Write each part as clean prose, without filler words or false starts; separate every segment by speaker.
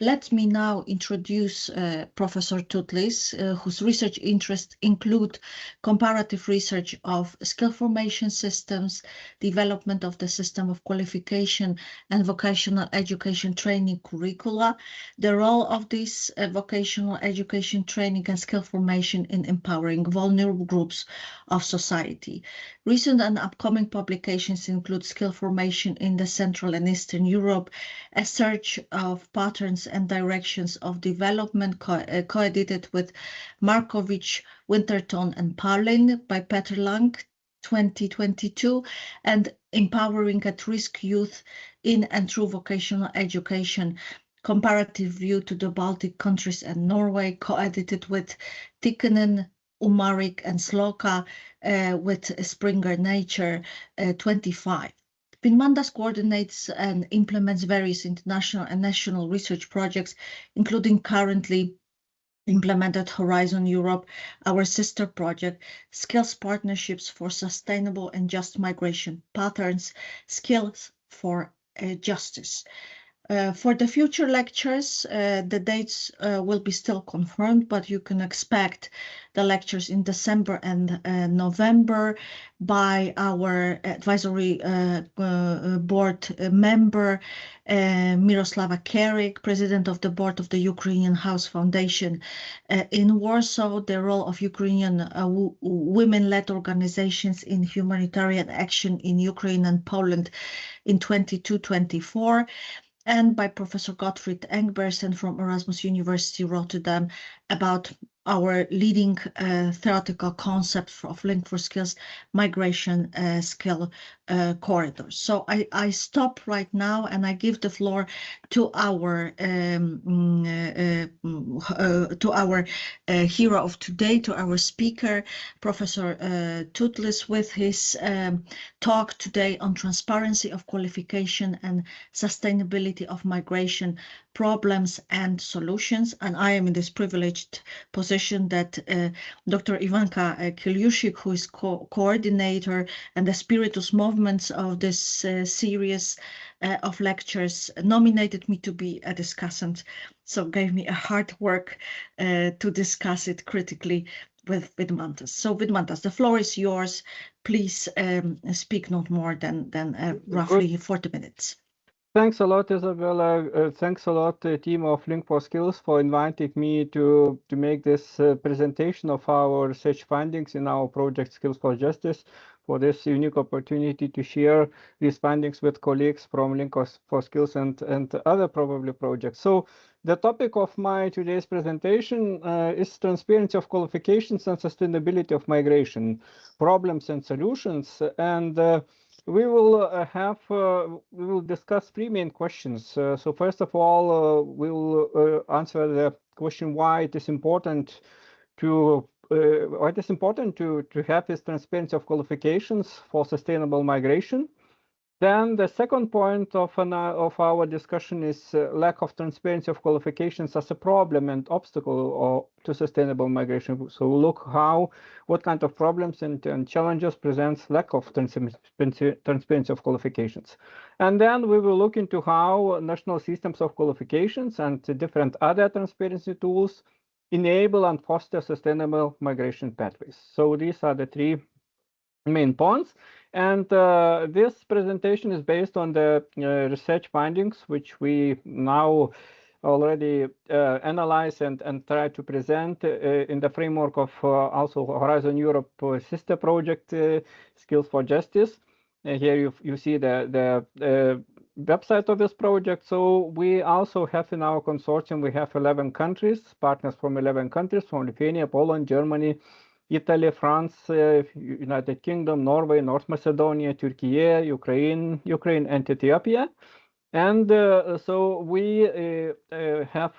Speaker 1: Let me now introduce Professor Tutlis, whose research interests include comparative research of skill formation systems, development of the system of qualification and vocational education training curricula, the role of this vocational education training and skill formation in empowering vulnerable groups of society. Recent and upcoming publications include skill formation in the Central and Eastern Europe, a search of patterns and directions of development, co-edited with Markovic, Winterton and Parlin by Peter Lang, 2022, and Empowering at-Risk Youth in and Through Vocational Education, Comparative View to the Baltic Countries and Norway, co-edited with Tikkanen, Umarik and Sloka, with Springer Nature, 25. Vidmantas coordinates and implements various international and national research projects, including currently implemented Horizon Europe, our sister project, Skills Partnerships for Sustainable and Just Migration Patterns, Skills for Justice. For the future lectures, the dates will be still confirmed, but you can expect the lectures in December and November by our advisory board member, Miroslava Kerik, president of the board of the Ukrainian House Foundation in Warsaw, the role of Ukrainian women-led organizations in humanitarian action in Ukraine and Poland in 22-24. And by Professor Gottfried Engbersen from Erasmus University Rotterdam about our leading theoretical concept of Link for Skills migration skill corridors. So I stop right now and I give the floor to our hero of today, to our speaker, Professor Tutlis, with his talk today on transparency of qualification and sustainability of migration problems and solutions. And I am in this privileged position that Dr. Ivanka Kiliushik, who is coordinator and the spiritus movements of this series of lectures, nominated me to be a discussant, so gave me a hard work to discuss it critically with Vidmantas. So Vidmantas, the floor is yours. Please speak not more than roughly 40 minutes.
Speaker 2: Thanks a lot, Isabella. Thanks a lot, team of Link for Skills, for inviting me to make this presentation of our research findings in our project Skills for Justice, for this unique opportunity to share these findings with colleagues from Link for Skills and other probably projects. So the topic of my today's presentation is transparency of qualifications and sustainability of migration, problems and solutions. And we will discuss three main questions. So first of all, we will answer the question why it is important to have this transparency of qualifications for sustainable migration. Then the second point of our discussion is lack of transparency of qualifications as a problem and obstacle to sustainable migration. So we'll look what kind of problems and challenges presents lack of transparency of qualifications. And then we will look into how national systems of qualifications and different other transparency tools enable and foster sustainable migration pathways. So these are the three main points. And this presentation is based on the research findings, which we now already analyze and try to present in the framework of also Horizon Europe sister project, Skills for Justice. Here you see the website of this project. So we also have in our consortium, we have 11 countries, partners from 11 countries, from Lithuania, Poland, Germany, Italy, France, United Kingdom, Norway, North Macedonia, Turkey, Ukraine, and Ethiopia. And so we have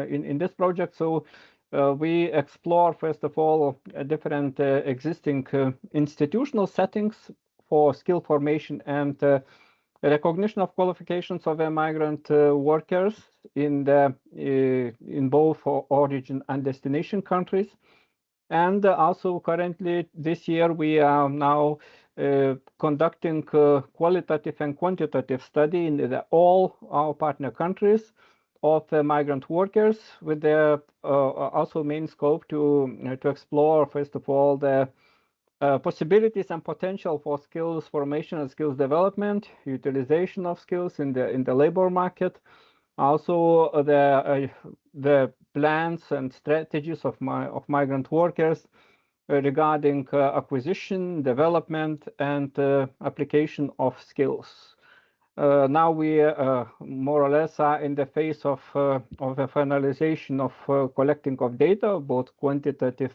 Speaker 2: in this project, so we explore, first of all, different existing institutional settings for skill formation and recognition of qualifications of migrant workers in both origin and destination countries. And also currently this year, we are now conducting qualitative and quantitative study in all our partner countries of migrant workers, with the also main scope to explore, first of all, the possibilities and potential for skills formation and skills development, utilization of skills in the labor market, also the plans and strategies of migrant workers regarding acquisition, development, and application of skills. Now we more or less are in the phase of the finalization of collecting of data, both quantitative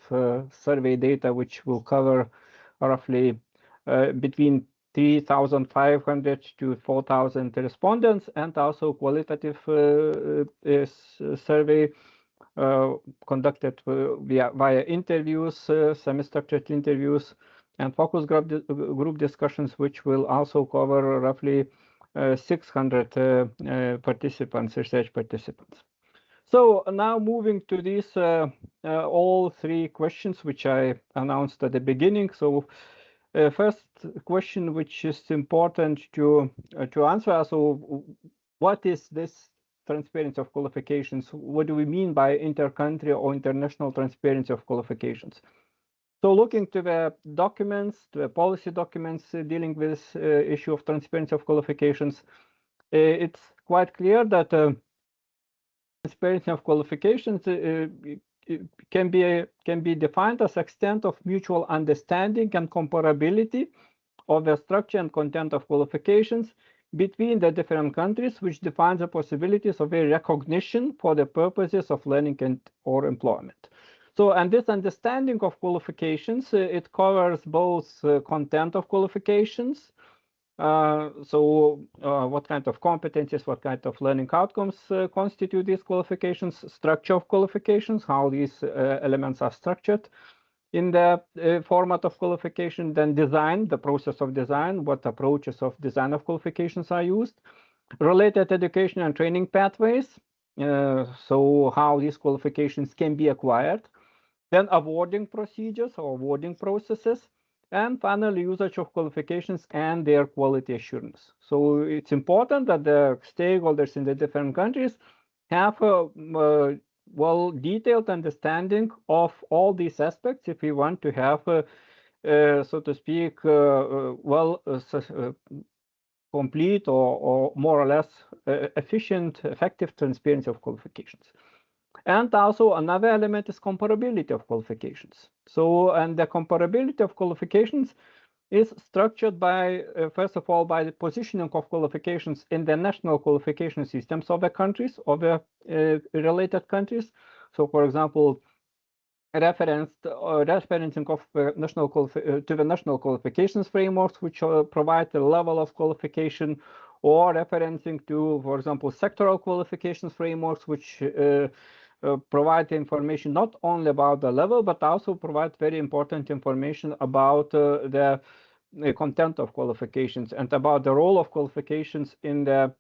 Speaker 2: survey data, which will cover roughly between 3,500 to 4,000 respondents, and also qualitative survey conducted via interviews, semi-structured interviews, and focus group discussions, which will also cover roughly 600 participants, research participants. So now moving to these all three questions which I announced at the beginning. So first question, which is important to answer. So what is this transparency of qualifications? What do we mean by inter-country or international transparency of qualifications? So looking to the documents, to the policy documents dealing with this issue of transparency of qualifications, it's quite clear that transparency of qualifications can be defined as extent of mutual understanding and comparability of the structure and content of qualifications between the different countries, which defines the possibilities of a recognition for the purposes of learning and or employment. So, and this understanding of qualifications, it covers both content of qualifications, what kind of competencies, what kind of learning outcomes constitute these qualifications, structure of qualifications, how these elements are structured in the format of qualification, then design, the process of design, what approaches of design of qualifications are used, related education and training pathways, so how these qualifications can be acquired, then awarding procedures or awarding processes, and finally usage of qualifications and their quality assurance. So it's important that the stakeholders in the different countries have a well-detailed understanding of all these aspects if we want to have, so to speak, complete or more or less efficient, effective transparency of qualifications. And also another element is comparability of qualifications. So, and the comparability of qualifications is structured by, first of all, by the positioning of qualifications in the national qualification systems of the countries, of the related countries. So, for example, referencing of to the national qualifications frameworks, which provide the level of qualification, or referencing to, for example, sectoral qualifications frameworks, which provide information not only about the level, but also provide very important information about the content of qualifications and about the role of qualifications in the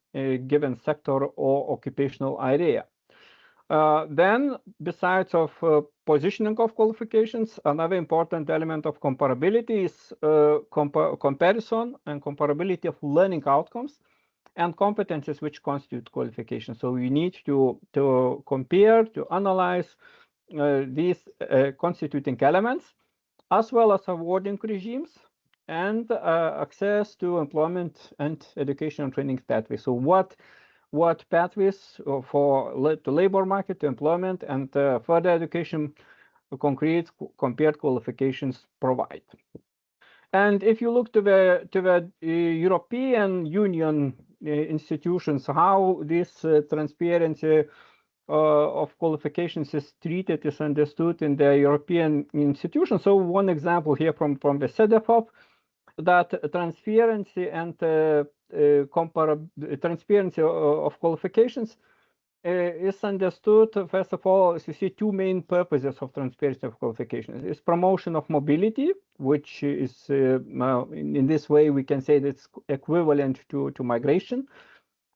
Speaker 2: given sector or occupational area. Then, besides of positioning of qualifications, another important element of comparability is comparison and comparability of learning outcomes and competences which constitute qualification. So we need to compare, to analyze these constituting elements, as well as awarding regimes and access to employment and education and training pathways. So what pathways to labor market, to employment, and further education concrete compared qualifications provide. And if you look to the European Union institutions, how this transparency of qualifications is treated, is understood in the European institutions. So one example here from the CEDEFOP, that transparency and transparency of qualifications is understood, first of all, as you see, two main purposes of transparency of qualifications. Is promotion of mobility, which is, in this way, we can say that it's equivalent to migration,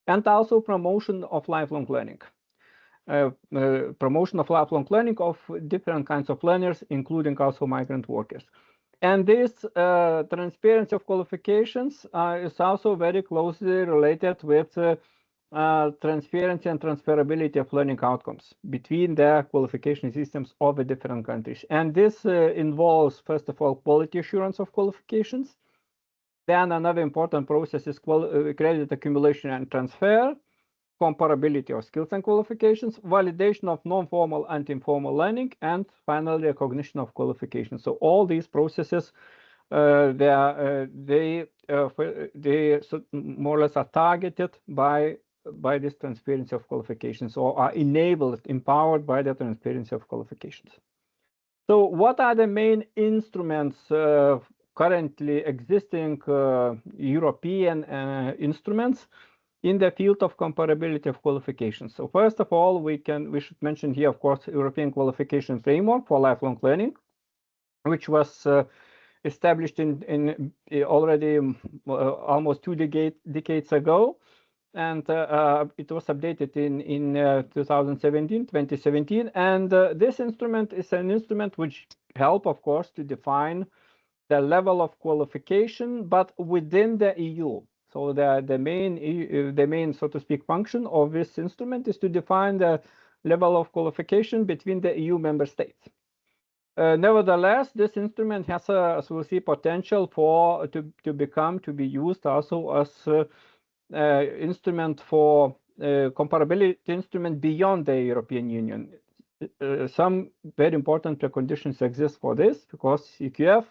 Speaker 2: and also promotion of lifelong learning. Promotion of lifelong learning of different kinds of learners, including also migrant workers. And this transparency of qualifications is also very closely related with transparency and transferability of learning outcomes between the qualification systems of the different countries. And this involves, first of all, quality assurance of qualifications. Then another important process is credit accumulation and transfer, comparability of skills and qualifications, validation of non-formal and informal learning, and finally recognition of qualifications. So all these processes, they more or less are targeted by this transparency of qualifications, or are enabled, empowered by the transparency of qualifications. So what are the main instruments currently existing European instruments in the field of comparability of qualifications? So first of all, we should mention here, of course, European Qualification Framework for Lifelong Learning, which was established in already almost 2 decades ago, and it was updated in 2017. And this instrument is an instrument which help, of course, to define the level of qualification, but within the EU. So the main, so to speak, function of this instrument is to define the level of qualification between the EU member states. Nevertheless, this instrument has, as we'll see, potential to be used also as instrument for comparability instrument beyond the European Union. Some very important preconditions exist for this, because EQF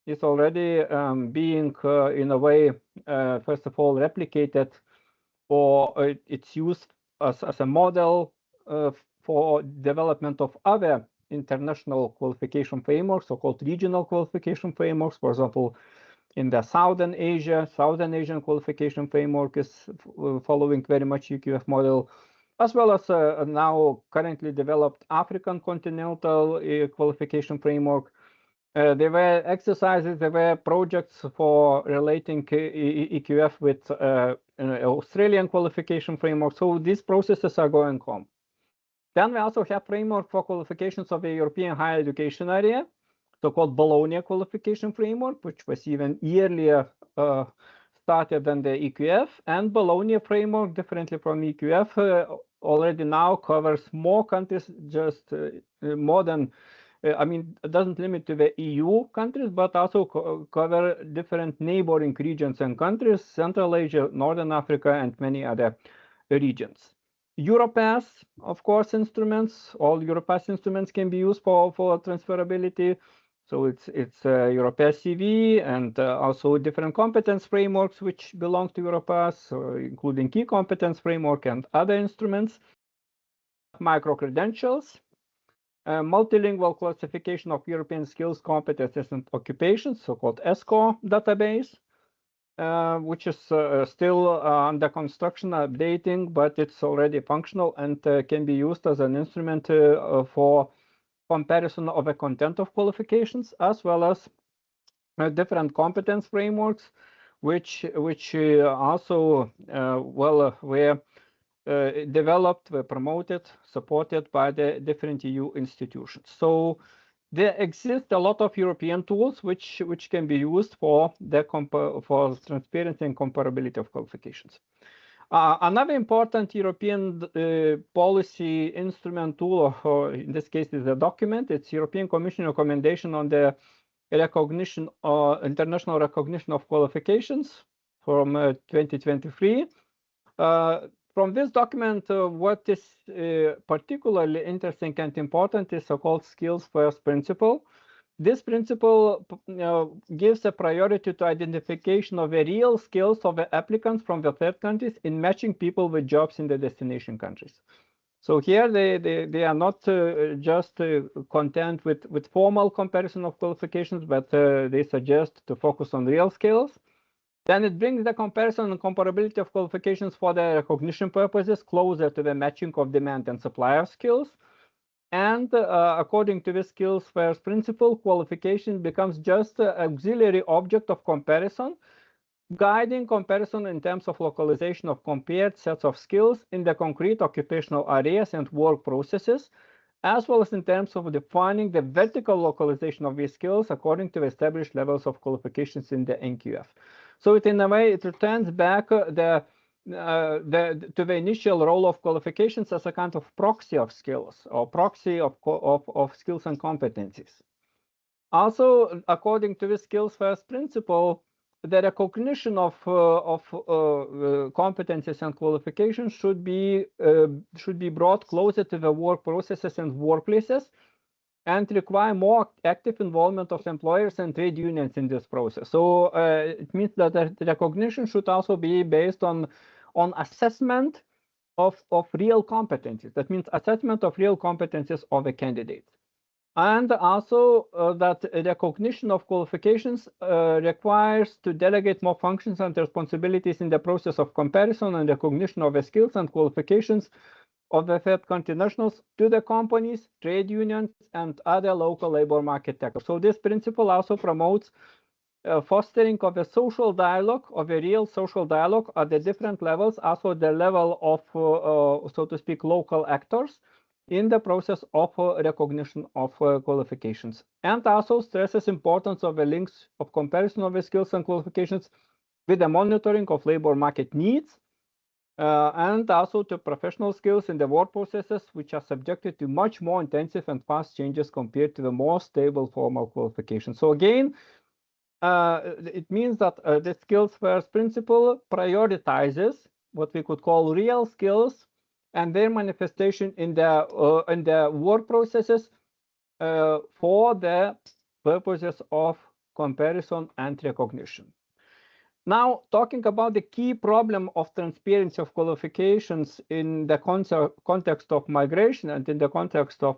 Speaker 2: is already being in a way, first of all, replicated, or it's used as a model for development of other international qualification frameworks, so-called regional qualification frameworks. For example, in the Southern Asian qualification framework is following very much EQF model, as well as now currently developed African continental qualification framework. There were exercises, there were projects for relating EQF with Australian qualification framework. So these processes are going on. Then we also have framework for qualifications of the European higher education area, so-called Bologna qualification framework, which was even earlier started than the EQF. And Bologna framework, differently from EQF, already now covers more countries, just more than, I mean, it doesn't limit to the EU countries, but also cover different neighboring regions and countries, Central Asia, Northern Africa, and many other regions. Europass, of course, instruments, all Europass instruments can be used for transferability. So it's Europass CV, and also different competence frameworks which belong to Europass, including key competence framework and other instruments. Micro-credentials, multilingual classification of European skills, competences, and occupations, so-called ESCO database, which is still under construction, updating, but it's already functional and can be used as an instrument for comparison of the content of qualifications, as well as different competence frameworks, which also were developed, were promoted, supported by the different EU institutions. So there exist a lot of European tools which can be used for transparency and comparability of qualifications. Another important European policy instrument tool, or in this case is a document, it's European Commission recommendation on the recognition or international recognition of qualifications from 2023. From this document, what is particularly interesting and important is so-called skills first principle. This principle gives a priority to identification of the real skills of the applicants from the third countries in matching people with jobs in the destination countries. So here they are not just content with formal comparison of qualifications, but they suggest to focus on real skills. Then it brings the comparison and comparability of qualifications for the recognition purposes closer to the matching of demand and supply of skills. And according to the skills first principle, qualification becomes just an auxiliary object of comparison, guiding comparison in terms of localization of compared sets of skills in the concrete occupational areas and work processes, as well as in terms of defining the vertical localization of these skills according to established levels of qualifications in the NQF. So in a way, it returns back the to the initial role of qualifications as a kind of proxy of skills or proxy of skills and competencies. Also, according to the skills first principle, the recognition of competencies and qualifications should be brought closer to the work processes and workplaces, and require more active involvement of employers and trade unions in this process. So it means that the recognition should also be based on assessment of real competencies. That means assessment of real competencies of the candidates. And also that recognition of qualifications requires to delegate more functions and responsibilities in the process of comparison and recognition of the skills and qualifications of the third country nationals to the companies, trade unions, and other local labor market actors. So this principle also promotes fostering of a social dialogue, of a real social dialogue at the different levels, also the level of, so to speak, local actors in the process of recognition of qualifications. And also stresses importance of the links of comparison of the skills and qualifications with the monitoring of labor market needs, and also to professional skills in the work processes, which are subjected to much more intensive and fast changes compared to the more stable formal qualifications. So again, it means that the skills first principle prioritizes what we could call real skills and their manifestation in the work processes for the purposes of comparison and recognition. Now, talking about the key problem of transparency of qualifications in the context of migration and in the context of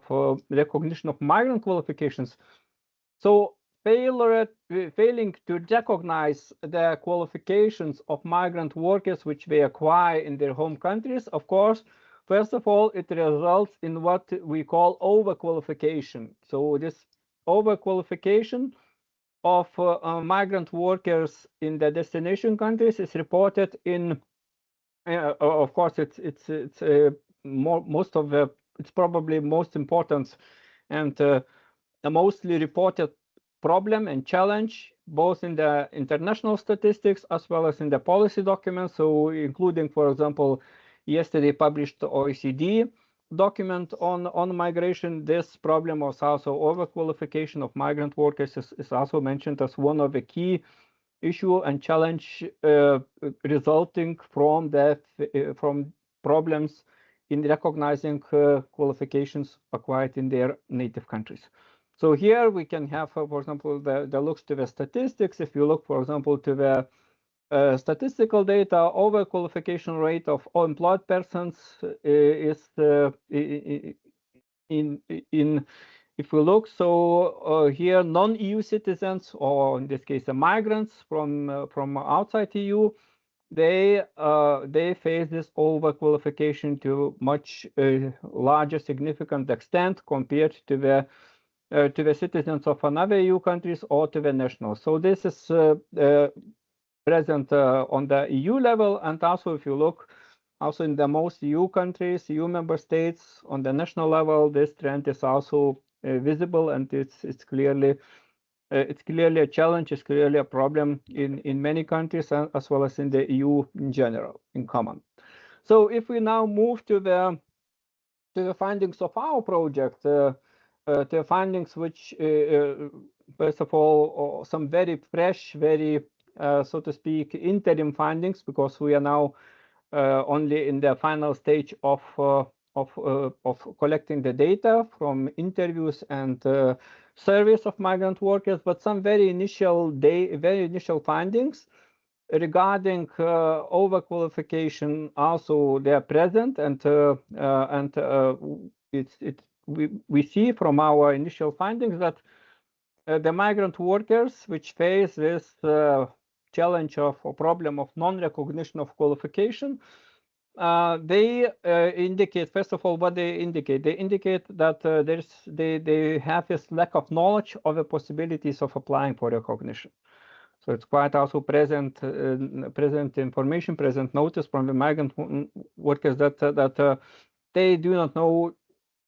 Speaker 2: recognition of migrant qualifications. So failing to recognize the qualifications of migrant workers which they acquire in their home countries, of course, first of all, it results in what we call over-qualification. So this over-qualification of migrant workers in the destination countries is reported in, of course, it's probably most important and the mostly reported problem and challenge, both in the international statistics as well as in the policy documents. So including, for example, yesterday published OECD document on migration, this problem was also overqualification of migrant workers is also mentioned as one of the key issue and challenge resulting from problems in recognizing qualifications acquired in their native countries. So here we can have, for example, the looks to the statistics. If you look, for example, to the statistical data, overqualification rate of employed persons is if we look, so here non-EU citizens, or in this case the migrants from outside EU, they face this overqualification to much larger significant extent compared to the citizens of another EU countries or to the nationals. So this is present on the EU level, and also if you look also in the most EU countries, EU member states, on the national level, this trend is also visible, and it's clearly a challenge, it's clearly a problem in many countries as well as in the EU in general, in common. So if we now move to the findings of our project, the findings which, first of all, some very fresh, very so to speak, interim findings, because we are now only in the final stage of collecting the data from interviews and surveys of migrant workers, but some very initial findings regarding overqualification also they are present, and we see from our initial findings that the migrant workers which face this challenge of or problem of non-recognition of qualification, they indicate, first of all, what they indicate. They indicate that they have this lack of knowledge of the possibilities of applying for recognition. So it's quite also present information, present notice from the migrant workers that they do not know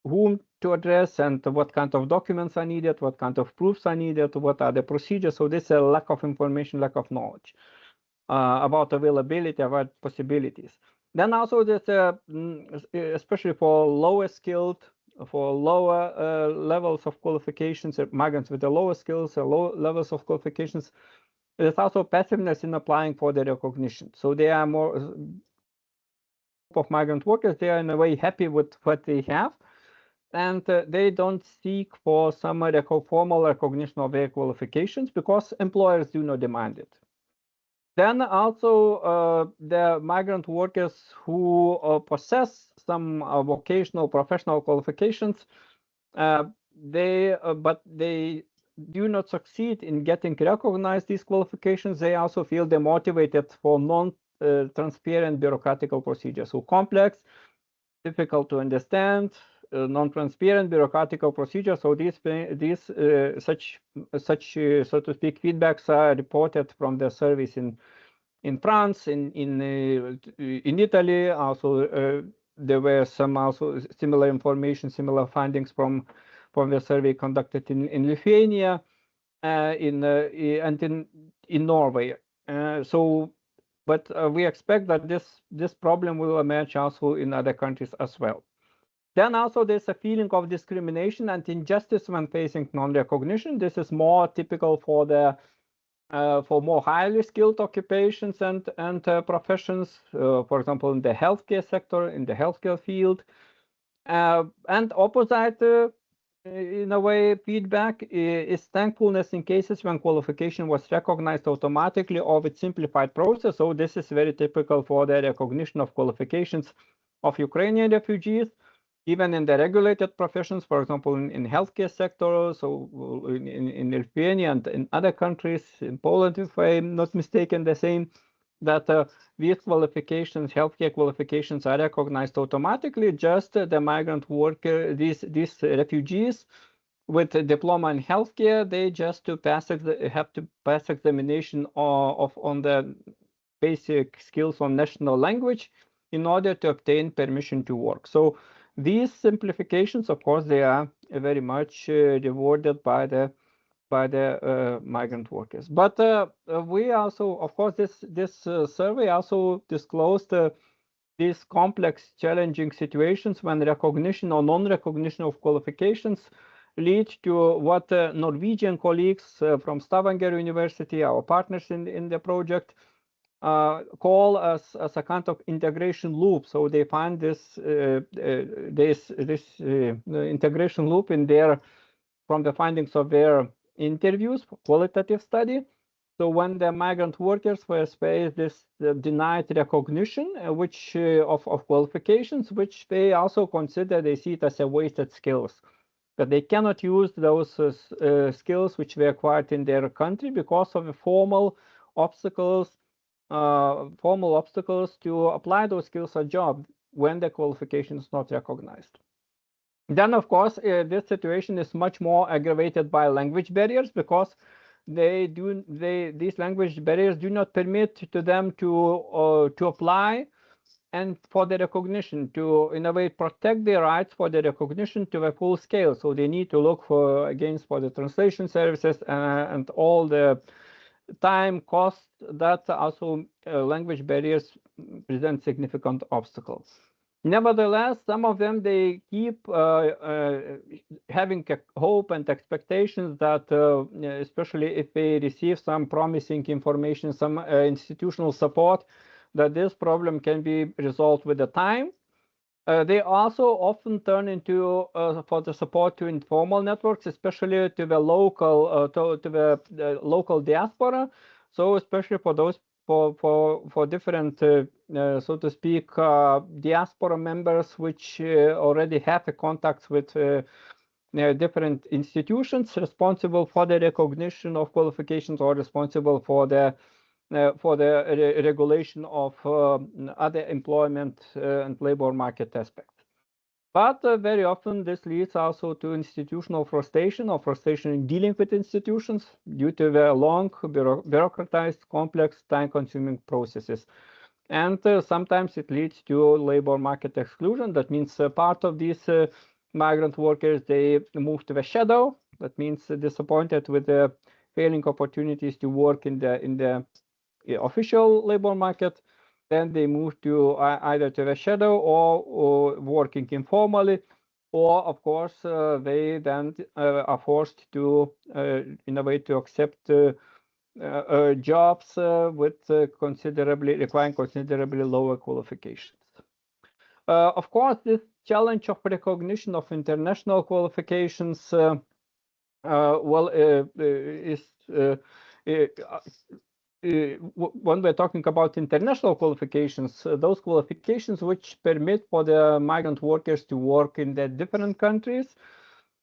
Speaker 2: whom to address and what kind of documents are needed, what kind of proofs are needed, what are the procedures. So this is a lack of information, lack of knowledge. about availability, about possibilities. Then also there's especially for lower skilled, for lower levels of qualifications, migrants with the lower skills, low levels of qualifications, there's also passiveness in applying for the recognition. So they are more of migrant workers, they are in a way happy with what they have, and they don't seek for some formal recognition of their qualifications because employers do not demand it. Then also the migrant workers who possess some vocational professional qualifications, but they do not succeed in getting recognized these qualifications. They also feel demotivated for non-transparent bureaucratic procedures. So complex, difficult to understand, non-transparent bureaucratic procedures. So such so to speak feedbacks are reported from the surveys in France, in Italy. Also, there were some also similar information, similar findings from the survey conducted in Lithuania, and in Norway. But we expect that this problem will emerge also in other countries as well. Then also there's a feeling of discrimination and injustice when facing non-recognition. This is more typical for the for more highly skilled occupations and professions, for example, in the healthcare sector, in the healthcare field. And opposite, in a way, feedback is thankfulness in cases when qualification was recognized automatically or with simplified process. So this is very typical for the recognition of qualifications of Ukrainian refugees. Even in the regulated professions, for example, in healthcare sector, so in Lithuania and in other countries, in Poland, if I'm not mistaken, the same, that these qualifications, healthcare qualifications, are recognized automatically. Just the migrant worker, these refugees with a diploma in healthcare, they just have to pass examination on the basic skills on national language in order to obtain permission to work. So these simplifications, of course, they are very much rewarded by the migrant workers. But we also, of course, this survey also disclosed these complex, challenging situations when recognition or non-recognition of qualifications lead to what Norwegian colleagues from Stavanger University, our partners in the project, call as a kind of integration loop. So they find this integration loop in from the findings of their interviews, qualitative study. So when the migrant workers first face this denied recognition, which of qualifications, which they also consider, they see it as a wasted skills, that they cannot use those skills which they acquired in their country because of the formal obstacles to apply those skills at job when the qualification is not recognized. Then, of course, this situation is much more aggravated by language barriers because these language barriers do not permit to them to apply and for the recognition, to in a way protect their rights for the recognition to a full scale. So they need to look for the translation services and all the time, cost, that also language barriers present significant obstacles. Nevertheless, some of them, they keep having hope and expectations that, especially if they receive some promising information, some institutional support, that this problem can be resolved with the time. They also often turn into for the support to informal networks, especially to the local local diaspora. So especially for those for different so to speak diaspora members which already have a contacts with different institutions responsible for the recognition of qualifications or responsible for the regulation of other employment and labor market aspects. But very often this leads also to institutional frustration or frustration in dealing with institutions due to the long, bureaucratized, complex, time-consuming processes. And sometimes it leads to labor market exclusion. That means part of these migrant workers, they move to the shadow. That means disappointed with the failing opportunities to work in the official labor market. Then they move to either to the shadow or working informally, or of course they then are forced to, in a way, to accept jobs with requiring considerably lower qualifications. Of course, this challenge of recognition of international qualifications when we're talking about international qualifications, those qualifications which permit for the migrant workers to work in the different countries.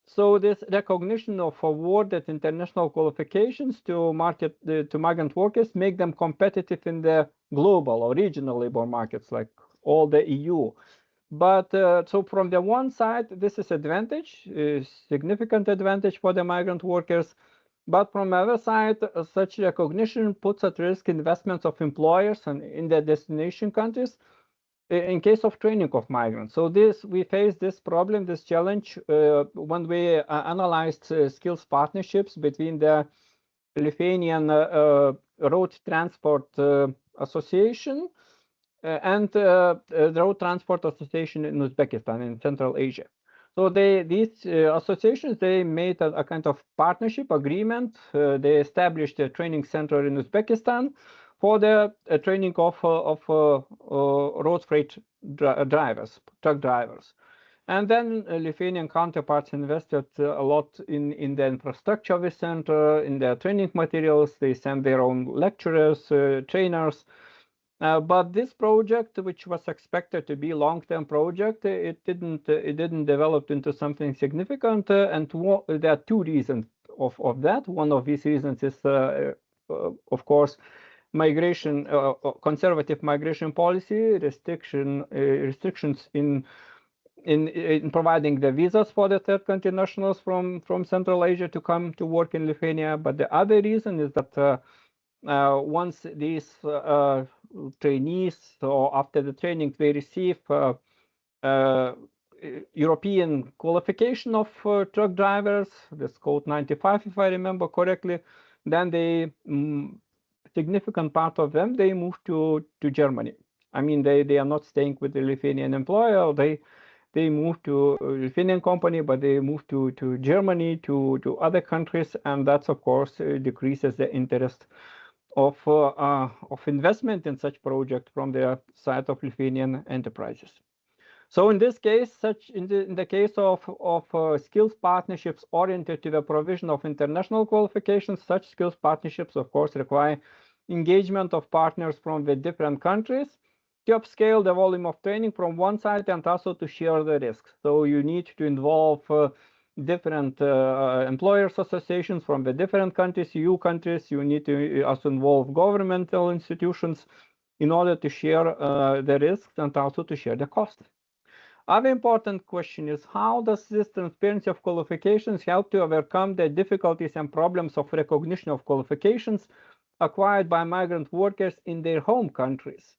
Speaker 2: So this recognition of awarded international qualifications to migrant workers make them competitive in the global or regional labor markets like all the EU. But so from the one side, this is advantage, significant advantage for the migrant workers. But from the other side, such recognition puts at risk investments of employers and in their destination countries in case of training of migrants. So we face this problem, this challenge, when we analyzed skills partnerships between the Lithuanian Road Transport Association and the Road Transport Association in Uzbekistan, in Central Asia. So these associations, they made a kind of partnership agreement. They established a training center in Uzbekistan for the training of road freight drivers, truck drivers. And then Lithuanian counterparts invested a lot in the infrastructure of the center, in their training materials. They sent their own lecturers, trainers. But this project, which was expected to be a long-term project, it didn't develop into something significant. And there are two reasons of that. One of these reasons is, of course, migration, conservative migration policy, restrictions in providing the visas for the third country nationals from Central Asia to come to work in Lithuania. But the other reason is that once these trainees, or after the training, they receive European qualification of truck drivers, this code 95, if I remember correctly, then significant part of them, they move to Germany. I mean, they are not staying with the Lithuanian employer. They move to a Lithuanian company, but they move to Germany, to other countries, and that's of course decreases the interest of investment in such project from the side of Lithuanian enterprises. So in this case, in the case of skills partnerships oriented to the provision of international qualifications, such skills partnerships, of course, require engagement of partners from the different countries to upscale the volume of training from one side and also to share the risks. So you need to involve different employers associations from the different countries, EU countries. You need to also involve governmental institutions in order to share the risks and also to share the costs. Other important question is, how does this transparency of qualifications help to overcome the difficulties and problems of recognition of qualifications acquired by migrant workers in their home countries?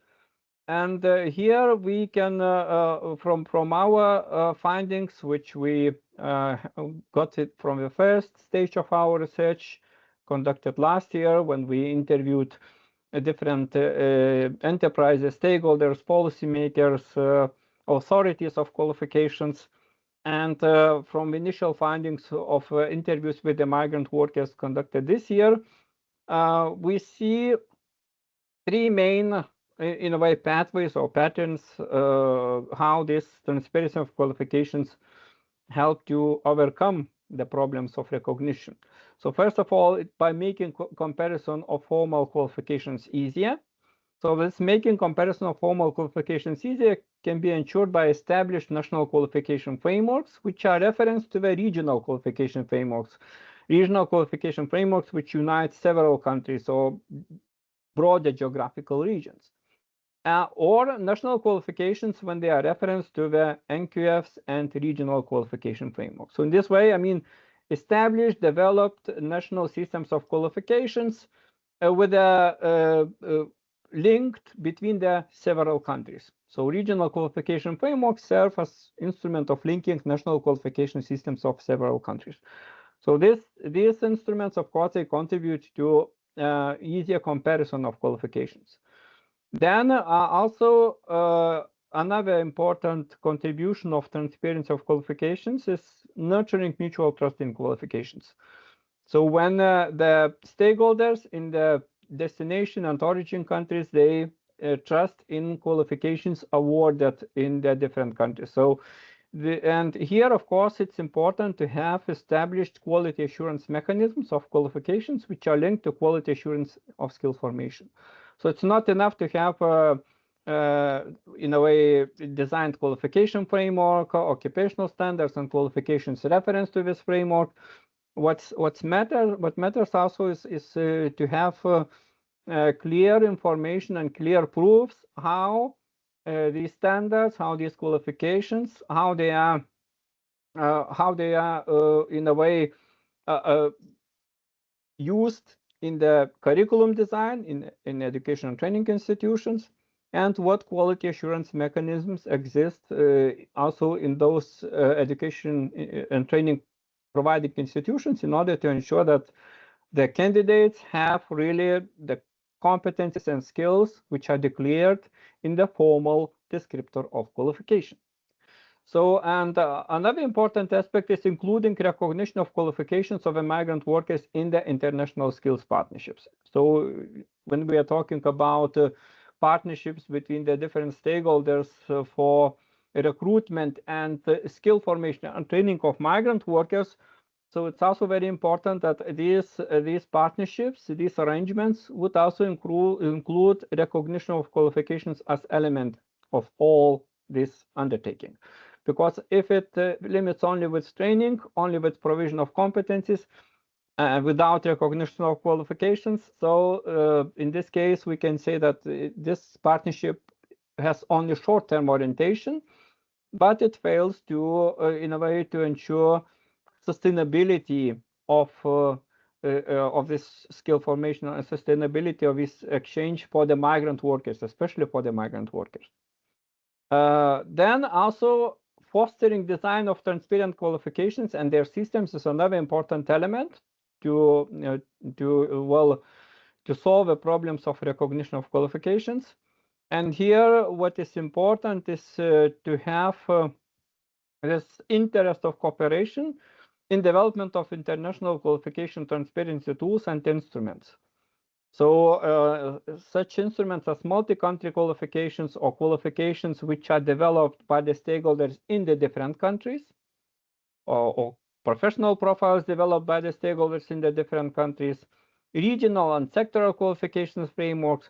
Speaker 2: And here we can, from our findings, which we got it from the first stage of our research conducted last year when we interviewed different enterprises, stakeholders, policymakers, authorities of qualifications, and from initial findings of interviews with the migrant workers conducted this year, we see three main, in a way, pathways or patterns how this transparency of qualifications help to overcome the problems of recognition. So first of all, by making comparison of formal qualifications easier. So this making comparison of formal qualifications easier can be ensured by established national qualification frameworks, which are referenced to the regional qualification frameworks. Regional qualification frameworks which unite several countries or broader geographical regions. Or national qualifications when they are referenced to the NQFs and regional qualification frameworks. So in this way, I mean, established, developed national systems of qualifications with a linked between the several countries. So regional qualification frameworks serve as instrument of linking national qualification systems of several countries. So these instruments, of course, they contribute to easier comparison of qualifications. Then also another important contribution of transparency of qualifications is nurturing mutual trust in qualifications. So when the stakeholders in the destination and origin countries, they trust in qualifications awarded in the different countries. So and here, of course, it's important to have established quality assurance mechanisms of qualifications which are linked to quality assurance of skill formation. So it's not enough to have in a way designed qualification framework, occupational standards and qualifications reference to this framework. What matters also is to have clear information and clear proofs how these standards, how these qualifications, how they are in a way used in the curriculum design in education and training institutions, and what quality assurance mechanisms exist also in those education and training providing institutions in order to ensure that the candidates have really the competencies and skills which are declared in the formal descriptor of qualification. So, and another important aspect is including recognition of qualifications of migrant workers in the international skills partnerships. So when we are talking about partnerships between the different stakeholders for recruitment and skill formation and training of migrant workers, so it's also very important that these partnerships, these arrangements would also include recognition of qualifications as element of all this undertaking. Because if it limits only with training, only with provision of competencies, without recognition of qualifications, so in this case, we can say that this partnership has only short-term orientation, but it fails to, in a way, to ensure sustainability of this skill formation and sustainability of this exchange for the migrant workers, especially for the migrant workers. Then also fostering design of transparent qualifications and their systems is another important element to solve the problems of recognition of qualifications. And here, what is important is to have this interest of cooperation in development of international qualification transparency tools and instruments. So such instruments as multi-country qualifications or qualifications which are developed by the stakeholders in the different countries, or professional profiles developed by the stakeholders in the different countries, regional and sectoral qualifications frameworks.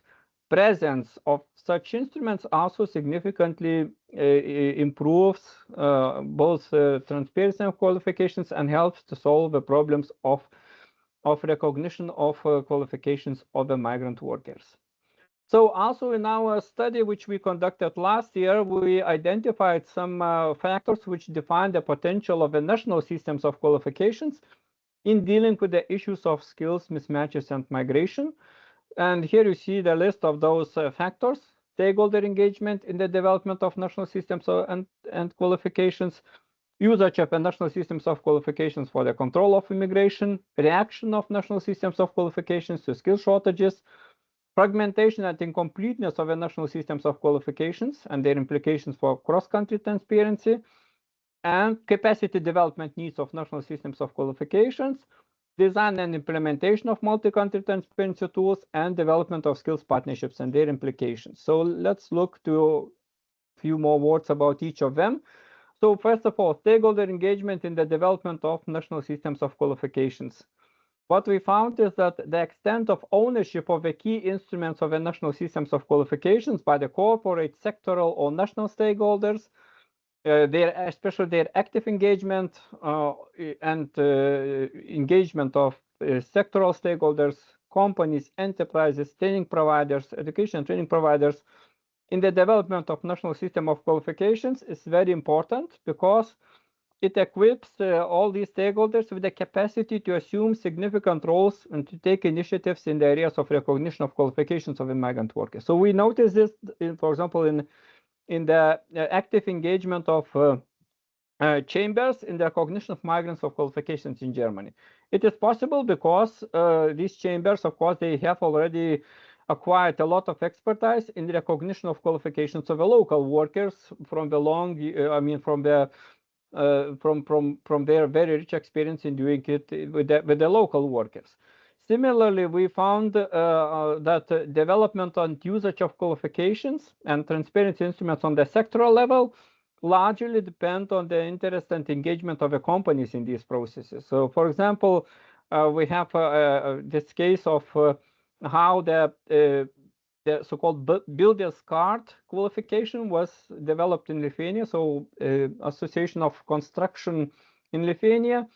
Speaker 2: Presence of such instruments also significantly improves both transparency of qualifications and helps to solve the problems of recognition of qualifications of the migrant workers. So also in our study, which we conducted last year, we identified some factors which define the potential of the national systems of qualifications in dealing with the issues of skills mismatches and migration. And here you see the list of those factors: stakeholder engagement in the development of national systems and qualifications, usage of national systems of qualifications for the control of immigration, reaction of national systems of qualifications to skill shortages, fragmentation and incompleteness of the national systems of qualifications and their implications for cross-country transparency, and capacity development needs of national systems of qualifications, design and implementation of multi-country transparency tools, and development of skills partnerships and their implications. So let's look to a few more words about each of them. So first of all, stakeholder engagement in the development of national systems of qualifications. What we found is that the extent of ownership of the key instruments of the national systems of qualifications by the corporate, sectoral, or national stakeholders, especially their active engagement and engagement of sectoral stakeholders, companies, enterprises, training providers, education and training providers in the development of national system of qualifications is very important, because it equips all these stakeholders with the capacity to assume significant roles and to take initiatives in the areas of recognition of qualifications of migrant workers. So we notice this, for example, in the active engagement of chambers in the recognition of migrants of qualifications in Germany. It is possible because these chambers, of course, they have already acquired a lot of expertise in the recognition of qualifications of the local workers from the long, from their very rich experience in doing it with the local workers. Similarly, we found that development and usage of qualifications and transparency instruments on the sectoral level largely depend on the interest and engagement of the companies in these processes. So, for example, we have this case of how the so-called builder's card qualification was developed in Lithuania. So, Association of Construction in Lithuania,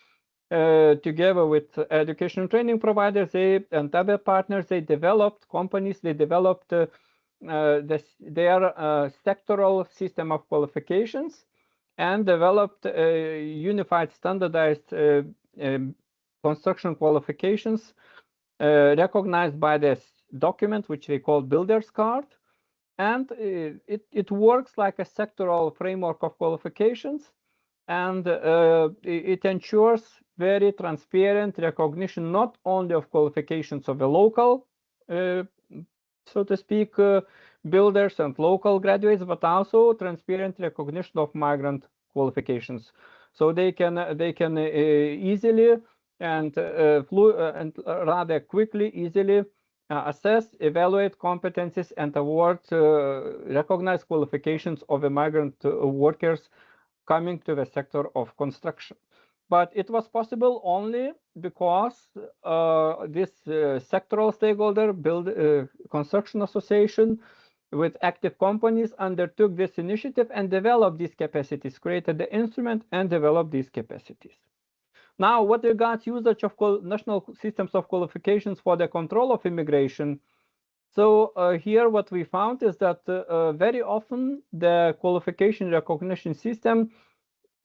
Speaker 2: together with education and training providers and other partners, they developed their sectoral system of qualifications and developed unified standardized construction qualifications recognized by this document, which they call builder's card. And it works like a sectoral framework of qualifications, and it ensures very transparent recognition not only of qualifications of the local so to speak, builders and local graduates, but also transparent recognition of migrant qualifications. So they can easily and rather quickly, easily assess, evaluate competencies, and award recognized qualifications of the migrant workers coming to the sector of construction. But it was possible only because this sectoral stakeholder construction association with active companies undertook this initiative and developed these capacities, created the instrument and developed these capacities. Now, what regards usage of national systems of qualifications for the control of immigration, so here what we found is that very often the qualification recognition system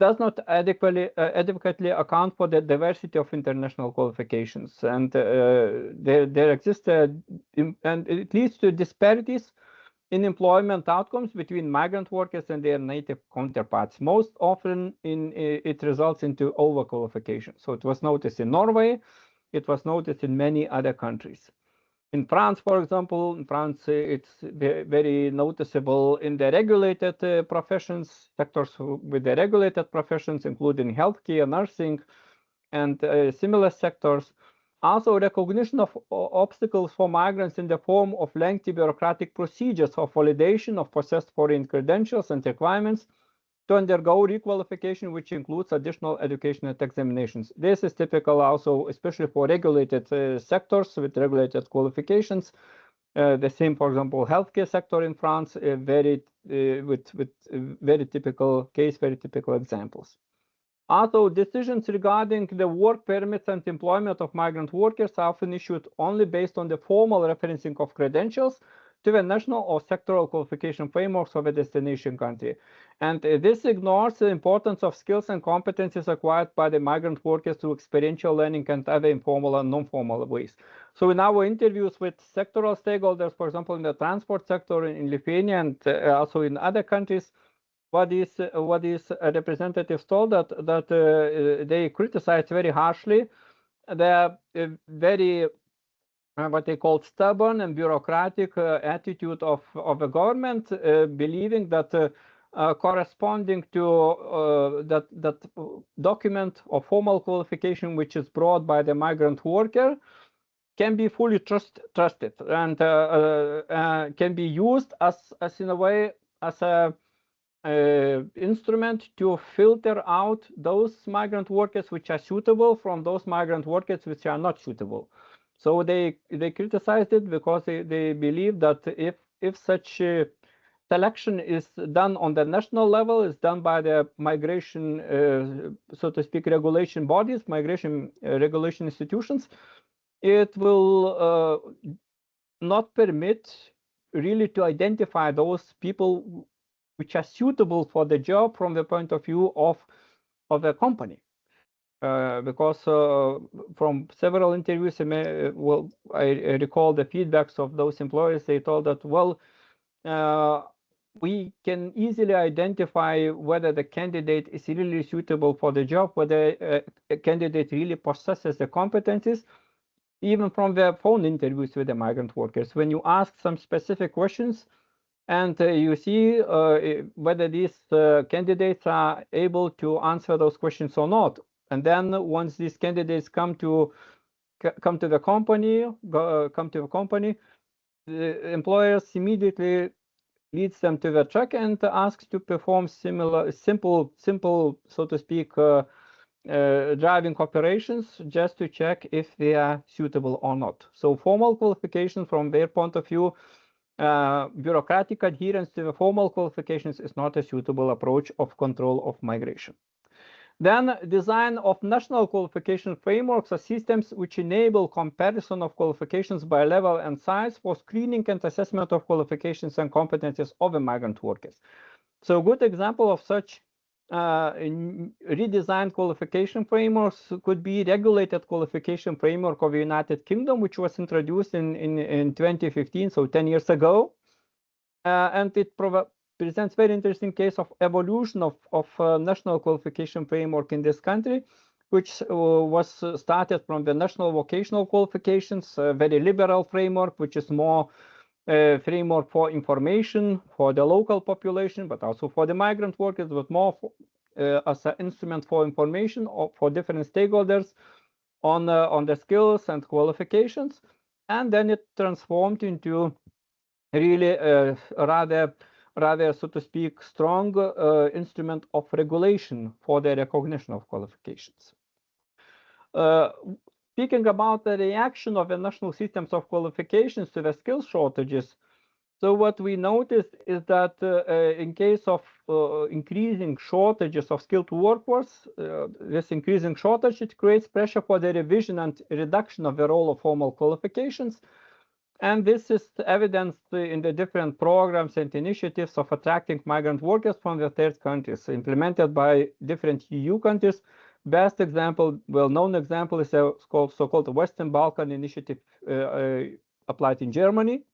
Speaker 2: does not adequately account for the diversity of international qualifications, and there exists and it leads to disparities in employment outcomes between migrant workers and their native counterparts. Most often, it results into over-qualification. So it was noticed in Norway, it was noticed in many other countries. In France, for example, it's very noticeable in the regulated professions, sectors with the regulated professions, including healthcare, nursing, and similar sectors. Also, recognition of obstacles for migrants in the form of lengthy bureaucratic procedures of validation of possessed foreign credentials and requirements to undergo requalification, which includes additional education and examinations. This is typical also, especially for regulated sectors with regulated qualifications. The same, for example, healthcare sector in France, with very typical case, very typical examples. Also, decisions regarding the work permits and employment of migrant workers are often issued only based on the formal referencing of credentials to the national or sectoral qualification frameworks of a destination country. And this ignores the importance of skills and competencies acquired by the migrant workers through experiential learning and other informal and non-formal ways. So in our interviews with sectoral stakeholders, for example, in the transport sector in Lithuania and also in other countries, what these representatives told that they criticized very harshly the very what they called stubborn and bureaucratic attitude of the government, believing that corresponding to that document of formal qualification which is brought by the migrant worker can be fully trusted and can be used as in a way as a instrument to filter out those migrant workers which are suitable from those migrant workers which are not suitable. So they criticized it because they believe that if such selection is done on the national level, is done by the migration, so to speak, regulation bodies, migration regulation institutions, it will not permit really to identify those people which are suitable for the job from the point of view of the company. Because from several interviews, I recall the feedbacks of those employers. They told that, well, we can easily identify whether the candidate is really suitable for the job, whether a candidate really possesses the competencies, even from the phone interviews with the migrant workers. When you ask some specific questions and you see whether these candidates are able to answer those questions or not. And then once these candidates come to the company, the employers immediately leads them to the truck and asks to perform simple, so to speak, driving operations just to check if they are suitable or not. So formal qualification from their point of view, bureaucratic adherence to the formal qualifications is not a suitable approach of control of migration. Then design of national qualification frameworks or systems which enable comparison of qualifications by level and size for screening and assessment of qualifications and competencies of migrant workers. So a good example of such redesigned qualification frameworks could be regulated qualification framework of the United Kingdom, which was introduced in 2015, so 10 years ago. And it presents very interesting case of evolution of national qualification framework in this country, which was started from the national vocational qualifications, a very liberal framework, which is more framework for information for the local population, but also for the migrant workers, but more as an instrument for information for different stakeholders on the skills and qualifications. And then it transformed into really rather, so to speak, strong instrument of regulation for the recognition of qualifications. Speaking about the reaction of the national systems of qualifications to the skill shortages, so what we noticed is that in case of increasing shortages of skilled workforce, this increasing shortage, it creates pressure for the revision and reduction of the role of formal qualifications. And this is evidenced in the different programs and initiatives of attracting migrant workers from the third countries implemented by different EU countries. Best example, well-known example is the so-called Western Balkan Initiative applied in Germany.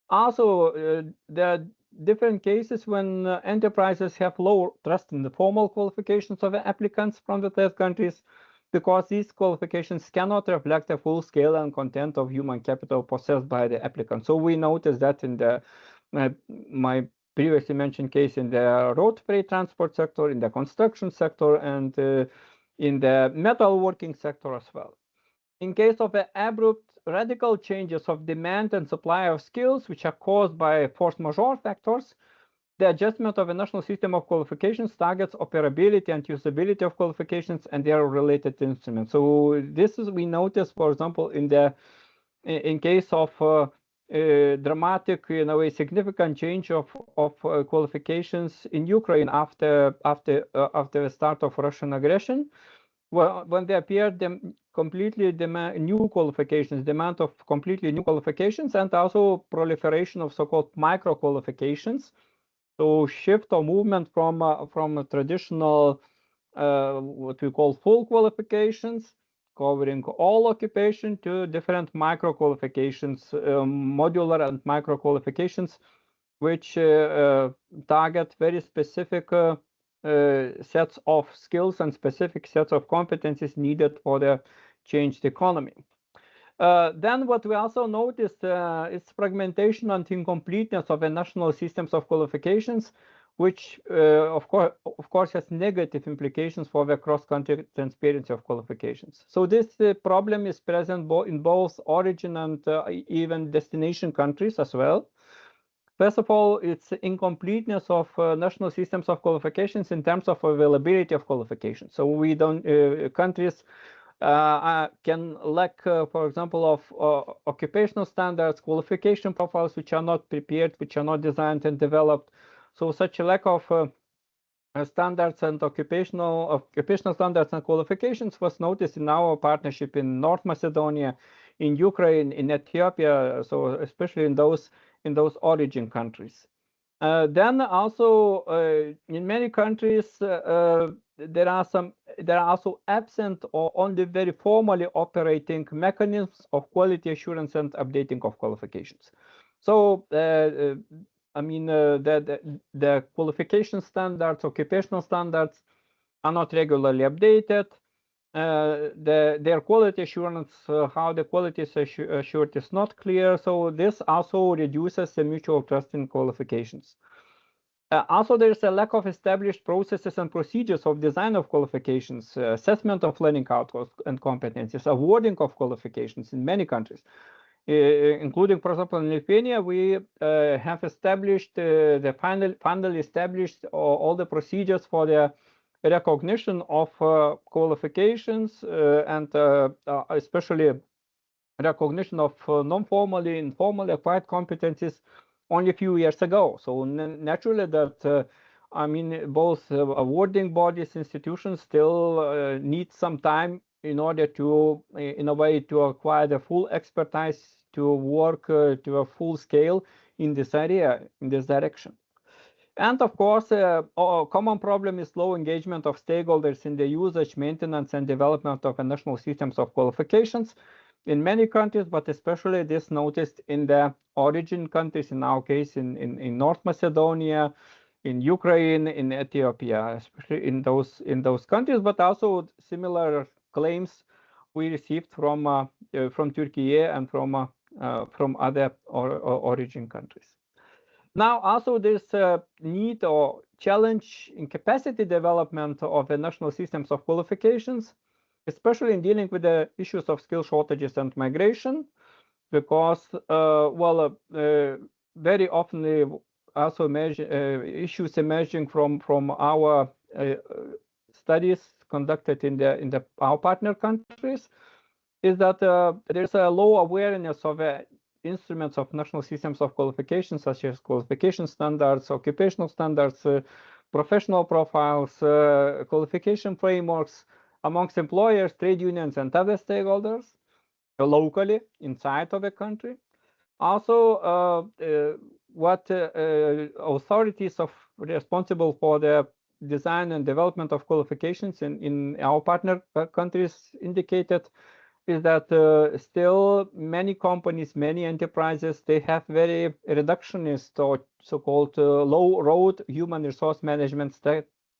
Speaker 2: Also, there are different cases when enterprises have low trust in the formal qualifications of the applicants from the third countries, because these qualifications cannot reflect the full scale and content of human capital possessed by the applicant. So we noticed that in the my previously mentioned case in the road freight transport sector, in the construction sector, and in the metalworking sector as well. In case of the abrupt radical changes of demand and supply of skills, which are caused by force majeure factors, the adjustment of a national system of qualifications targets operability and usability of qualifications and their related instruments. So this is, we notice, for example, in case of dramatic, a significant change of qualifications in Ukraine after the start of Russian aggression. Well, when they appeared, completely new qualifications, demand of completely new qualifications, and also proliferation of so-called micro qualifications. So shift or movement from traditional what we call full qualifications, covering all occupation, to different micro qualifications, modular and micro qualifications, which target very specific sets of skills and specific sets of competencies needed for the changed economy. Then what we also noticed is fragmentation and incompleteness of the national systems of qualifications, which of course has negative implications for the cross-country transparency of qualifications. So this problem is present in both origin and even destination countries as well. First of all, it's incompleteness of national systems of qualifications in terms of availability of qualifications. So we don't countries can lack, for example, of occupational standards, qualification profiles which are not prepared, which are not designed and developed. So such a lack of standards and occupational standards and qualifications was noticed in our partnership in North Macedonia, in Ukraine, in Ethiopia, so especially in those origin countries. Then also in many countries there are also absent or only very formally operating mechanisms of quality assurance and updating of qualifications. So I mean, the qualification standards, occupational standards are not regularly updated. Their quality assurance, how the quality is assured, is not clear. So this also reduces the mutual trust in qualifications. Also, there is a lack of established processes and procedures of design of qualifications, assessment of learning outcomes and competencies, awarding of qualifications in many countries, including, for example, in Lithuania. We have established finally established all the procedures for the recognition of qualifications and especially recognition of non-formally, informally acquired competencies only a few years ago. So naturally that, I mean, both awarding bodies, institutions still need some time in order to, in a way, to acquire the full expertise to work to a full scale in this area, in this direction. And of course, a common problem is low engagement of stakeholders in the usage, maintenance, and development of national systems of qualifications in many countries, but especially this noticed in the origin countries, in our case, in North Macedonia, in Ukraine, in Ethiopia, especially in those countries, but also similar claims we received from Turkey and from other origin countries. Now, also there's a need or challenge in capacity development of the national systems of qualifications, especially in dealing with the issues of skill shortages and migration, because, very often also issues emerging from our studies conducted in our partner countries is that there's a low awareness of instruments of national systems of qualification, such as qualification standards, occupational standards, professional profiles, qualification frameworks amongst employers, trade unions, and other stakeholders locally inside of a country. Also, what authorities responsible for the design and development of qualifications in our partner countries indicated is that still many companies, many enterprises, they have very reductionist or so-called low-road human resource management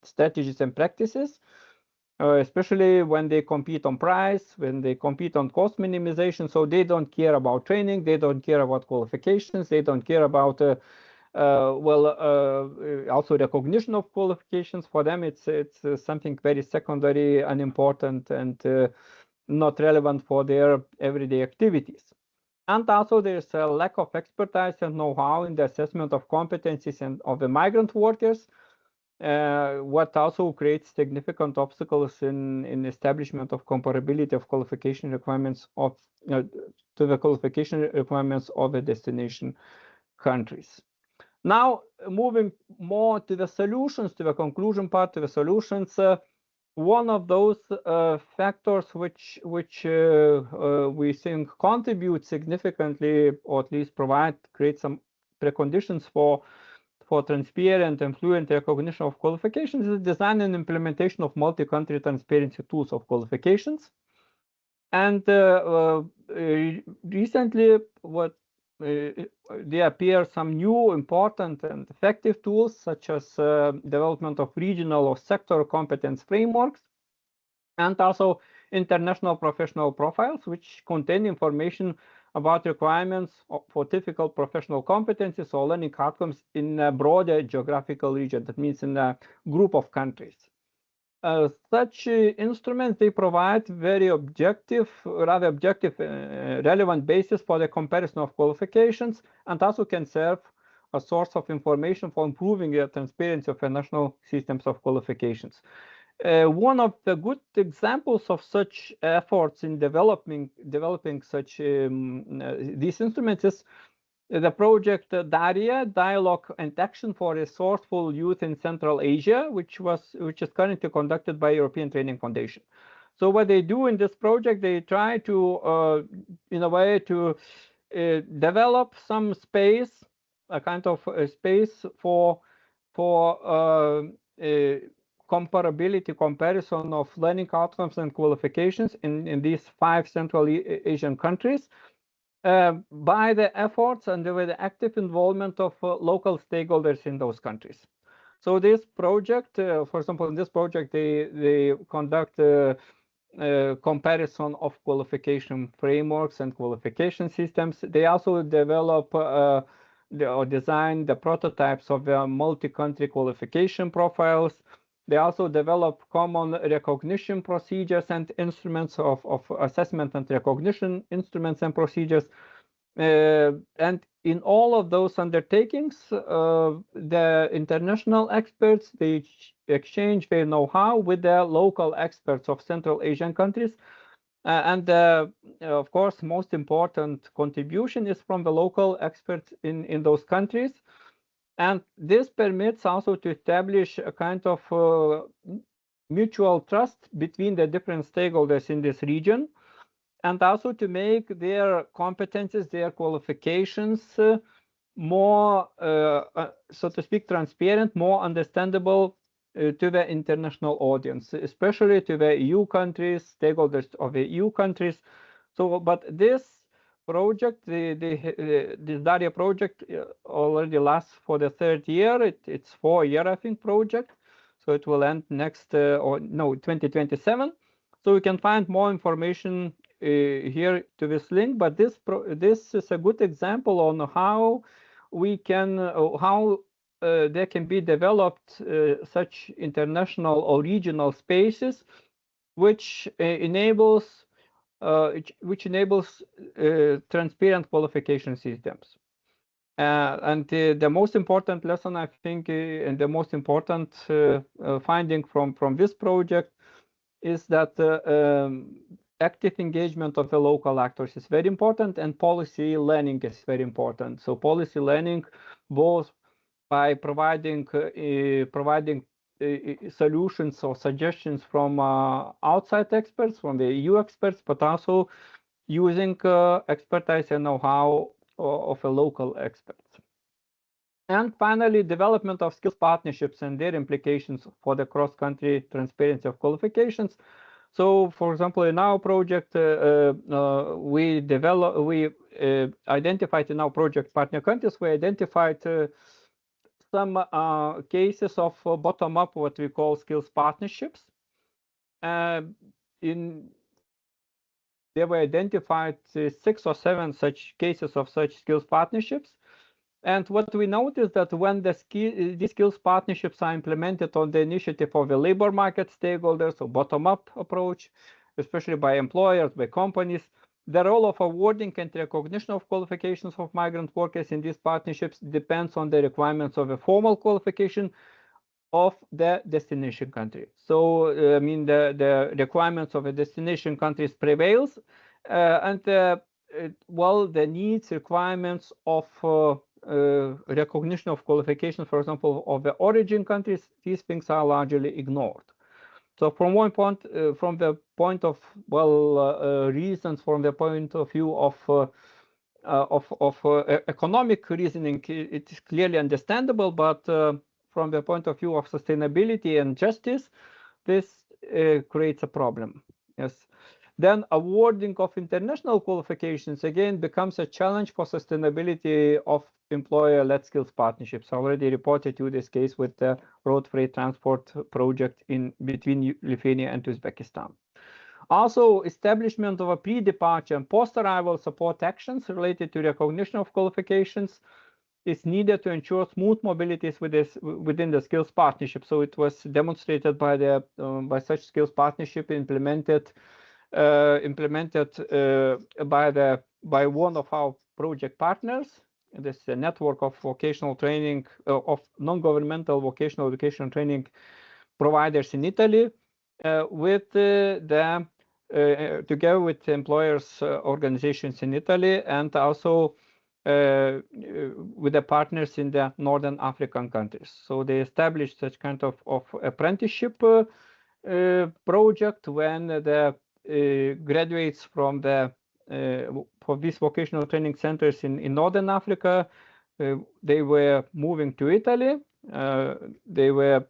Speaker 2: strategies and practices, especially when they compete on price, when they compete on cost minimization. So they don't care about training, they don't care about qualifications, they don't care about also recognition of qualifications. For them, it's something very secondary, unimportant, and not relevant for their everyday activities. And also there's a lack of expertise and know-how in the assessment of competencies and of the migrant workers, what also creates significant obstacles in establishment of comparability of qualification requirements to the qualification requirements of the destination countries. Now, moving more to the solutions, to the conclusion part, to the solutions. One of those factors which we think contribute significantly, or at least create some preconditions for transparent and fluent recognition of qualifications, is the design and implementation of multi-country transparency tools of qualifications. And recently, there appear some new important and effective tools, such as development of regional or sector competence frameworks, and also international professional profiles, which contain information about requirements for typical professional competencies or learning outcomes in a broader geographical region. That means in a group of countries. Such instruments, they provide very rather objective, relevant basis for the comparison of qualifications, and also can serve a source of information for improving the transparency of the national systems of qualifications. One of the good examples of such efforts in developing such these instruments is the project DARIA, Dialogue and Action for Resourceful Youth in Central Asia, which is currently conducted by European Training Foundation. So what they do in this project, they try to, in a way, to develop some space, a kind of space for comparison of learning outcomes and qualifications in these 5 Central Asian countries. by the efforts and with the active involvement of local stakeholders in those countries. So this project, for example, in this project, they conduct comparison of qualification frameworks and qualification systems. They also develop or design the prototypes of multi-country qualification profiles. They also develop common recognition procedures and instruments of assessment and recognition instruments and procedures. And in all of those undertakings, the international experts, they exchange their know-how with the local experts of Central Asian countries. And of course, most important contribution is from the local experts in those countries. And this permits also to establish a kind of mutual trust between the different stakeholders in this region, and also to make their competences, their qualifications more, so to speak, transparent, more understandable to the international audience, especially to the EU countries, stakeholders of the EU countries. So, but this project, this DARIA project already lasts for the third year. It's 4-year, I think, project. So it will end next, 2027. So you can find more information here to this link. But this is a good example on how we can, how there can be developed such international or regional spaces, which enables transparent qualification systems. And the most important lesson, I think, and the most important finding from this project is that active engagement of the local actors is very important, and policy learning is very important. So policy learning, both by providing solutions or suggestions from outside experts, from the EU experts, but also using expertise and know-how of a local experts. And finally, development of skills partnerships and their implications for the cross-country transparency of qualifications. So, for example, in our project, we identified in our project partner countries, we identified some cases of bottom-up, what we call skills partnerships. There were identified 6 or 7 such cases of such skills partnerships. And what we noticed that when these skills partnerships are implemented on the initiative of the labor market stakeholders, so bottom-up approach, especially by employers, by companies, the role of awarding and recognition of qualifications of migrant workers in these partnerships depends on the requirements of a formal qualification of the destination country. So, I mean, the requirements of a destination countries prevails, and well, the needs, requirements of recognition of qualification, for example, of the origin countries, these things are largely ignored. So from one point, from the point of reasons, from the point of view of economic reasoning, it is clearly understandable. But from the point of view of sustainability and justice, this creates a problem. Yes. Then awarding of international qualifications again becomes a challenge for sustainability of employer-led skills partnerships. I already reported you this case with the road freight transport project between Lithuania and Uzbekistan. Also, establishment of a pre-departure and post-arrival support actions related to recognition of qualifications is needed to ensure smooth mobilities within the skills partnership. So it was demonstrated by such skills partnership implemented by one of our project partners. This is a network of vocational training of non-governmental vocational education training providers in Italy, together with employers organizations in Italy, and also with the partners in the Northern African countries. So they established such kind of apprenticeship project when the graduates from for these vocational training centers in Northern Africa, they were moving to Italy. They were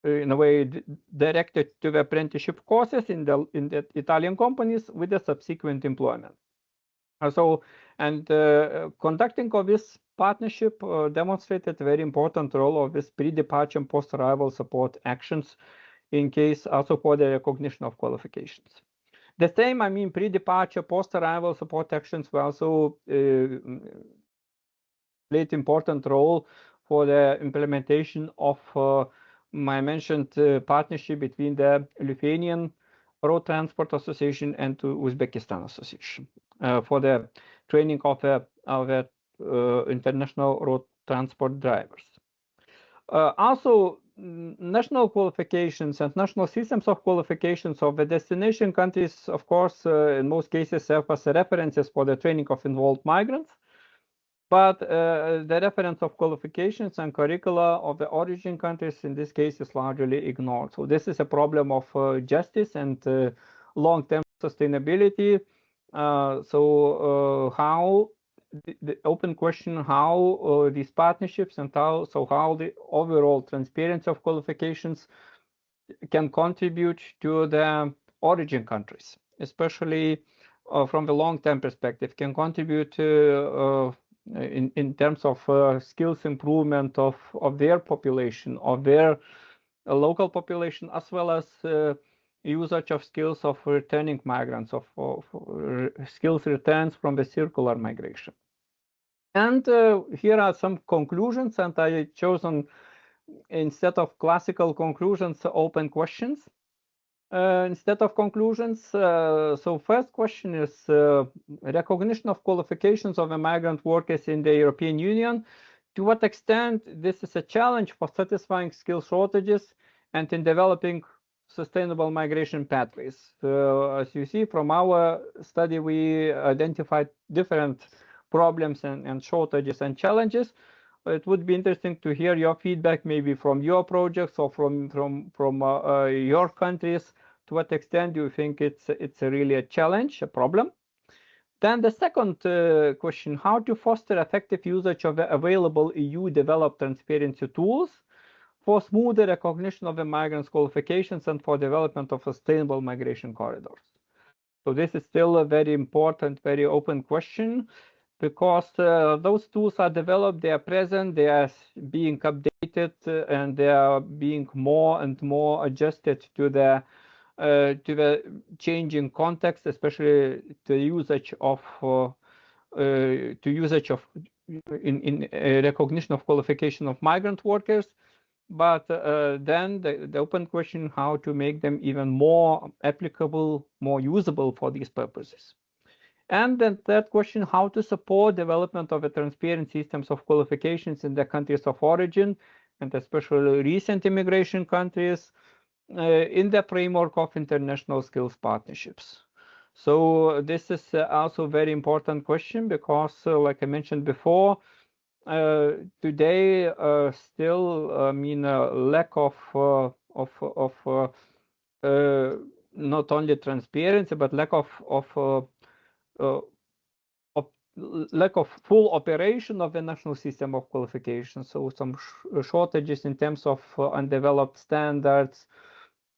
Speaker 2: in a way directed to the apprenticeship courses in the Italian companies with the subsequent employment. Conducting of this partnership demonstrated a very important role of this pre-departure and post-arrival support actions in case also for the recognition of qualifications. The same, I mean, pre-departure, post-arrival support actions were also played important role for the implementation of my mentioned partnership between the Lithuanian Road Transport Association and Uzbekistan Association for the training of international road transport drivers. Also, national qualifications and national systems of qualifications of the destination countries, of course, in most cases serve as references for the training of involved migrants. But the reference of qualifications and curricula of the origin countries in this case is largely ignored. So this is a problem of justice and long-term sustainability. How the open question, how these partnerships and how the overall transparency of qualifications can contribute to the origin countries, especially from the long-term perspective, can contribute to in terms of skills improvement of their population, of their local population, as well as usage of skills of returning migrants, of skills returns from the circular migration. And here are some conclusions, and I chosen, instead of classical conclusions, open questions. Instead of conclusions, so first question is recognition of qualifications of the migrant workers in the European Union. To what extent this is a challenge for satisfying skill shortages and in developing sustainable migration pathways? As you see from our study, we identified different problems and shortages and challenges. It would be interesting to hear your feedback, maybe from your projects or from your countries. To what extent do you think it's really a challenge, a problem? Then the second question: how to foster effective usage of the available EU-developed transparency tools for smoother recognition of the migrants' qualifications and for development of sustainable migration corridors? So this is still a very important, very open question, because those tools are developed, they are present, they are being updated, and they are being more and more adjusted to the changing context, especially the usage of in recognition of qualification of migrant workers. But then the open question, how to make them even more applicable, more usable for these purposes. And then third question, how to support development of the transparent systems of qualifications in the countries of origin, and especially recent immigration countries, in the framework of international skills partnerships. So this is also a very important question, because like I mentioned before, today still, I mean, lack of not only transparency, but lack of full operation of the national system of qualification. So some shortages in terms of undeveloped standards,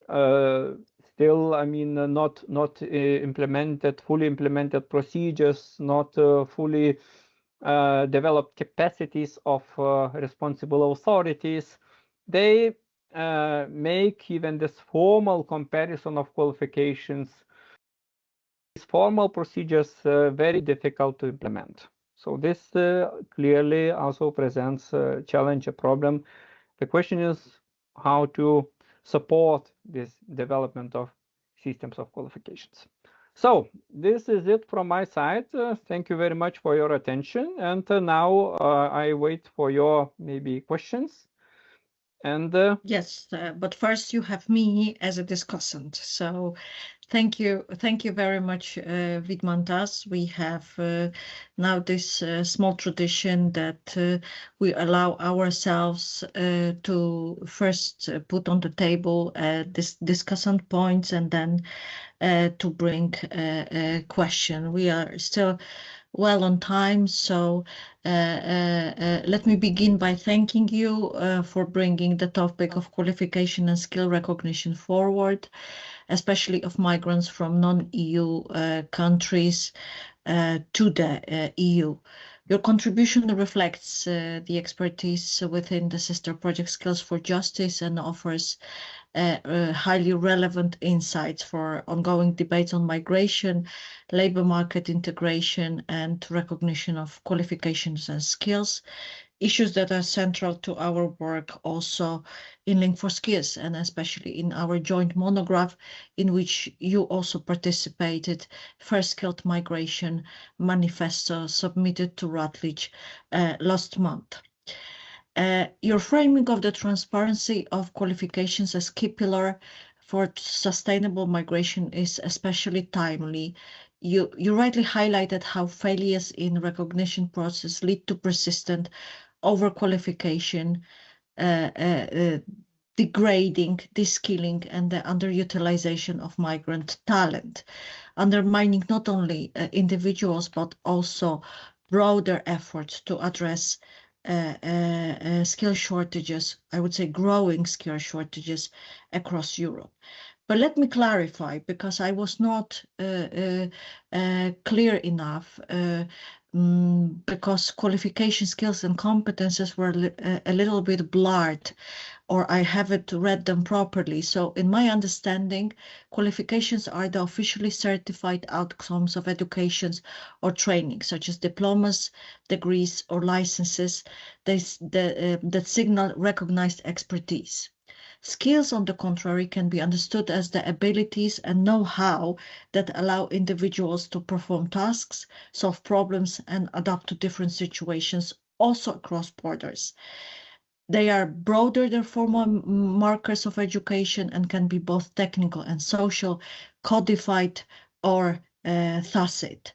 Speaker 2: still, I mean, not fully implemented procedures, not fully developed capacities of responsible authorities. They make even this formal comparison of qualifications, these formal procedures, very difficult to implement. So this clearly also presents a challenge, a problem. The question is how to support this development of systems of qualifications. So this is it from my side. Thank you very much for your attention. And now I wait for your maybe questions. And
Speaker 1: yes, but first you have me as a discussant. So thank you very much, Vidmantas. We have now this small tradition that we allow ourselves to first put on the table this discussant points, and then to bring a question. We are still well on time, so let me begin by thanking you for bringing the topic of qualification and skill recognition forward, especially of migrants from non-EU countries. to the EU. Your contribution reflects the expertise within the sister project Skills for Justice and offers highly relevant insights for ongoing debates on migration, labor market integration, and recognition of qualifications and skills, issues that are central to our work also in Link for Skills, and especially in our joint monograph in which you also participated, First Skilled Migration Manifesto submitted to Routledge last month. Your framing of the transparency of qualifications as key pillar for sustainable migration is especially timely. You rightly highlighted how failures in recognition process lead to persistent overqualification, degrading, de-skilling, and the underutilization of migrant talent, undermining not only individuals but also broader efforts to address skill shortages, I would say growing skill shortages across Europe. But let me clarify, because I was not clear enough, because qualification, skills, and competences were a little bit blurred, or I haven't read them properly. So in my understanding, qualifications are the officially certified outcomes of educations or training, such as diplomas, degrees, or licenses that signal recognized expertise. Skills, on the contrary, can be understood as the abilities and know-how that allow individuals to perform tasks, solve problems, and adapt to different situations, also across borders. They are broader than formal markers of education and can be both technical and social, codified or tacit.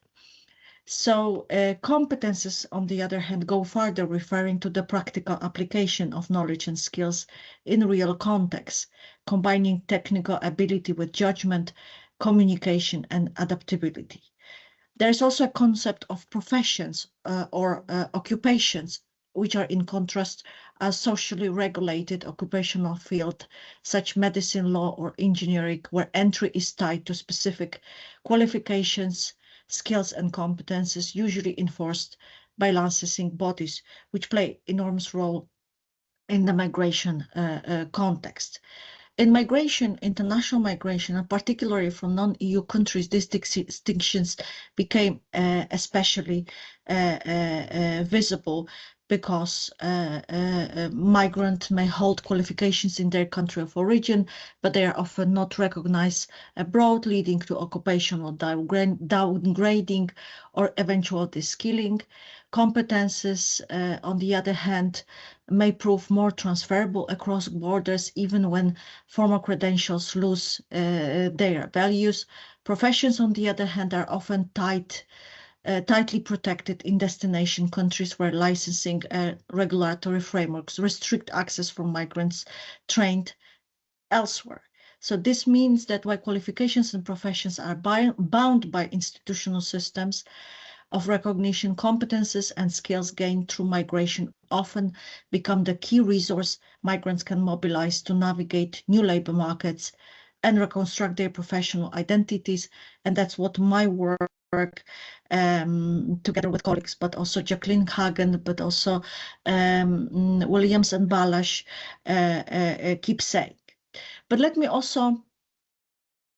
Speaker 1: So competences, on the other hand, go further, referring to the practical application of knowledge and skills in real context, combining technical ability with judgment, communication, and adaptability. There's also a concept of professions or occupations, which are in contrast a socially regulated occupational field, such medicine, law, or engineering, where entry is tied to specific qualifications, skills, and competences, usually enforced by licensing bodies, which play enormous role in the migration context. In migration, international migration, and particularly from non-EU countries, these distinctions became especially visible because migrants may hold qualifications in their country of origin, but they are often not recognized abroad, leading to occupational downgrading or eventual de-skilling. Competences, on the other hand, may prove more transferable across borders, even when formal credentials lose their values. Professions, on the other hand, are often tightly protected in destination countries where licensing regulatory frameworks restrict access for migrants trained elsewhere. So this means that while qualifications and professions are bound by institutional systems of recognition, competences and skills gained through migration often become the key resource migrants can mobilize to navigate new labor markets and reconstruct their professional identities. And that's what my work, together with colleagues, but also Jacqueline Hagen, but also Williams and Balash, keep saying. But let me also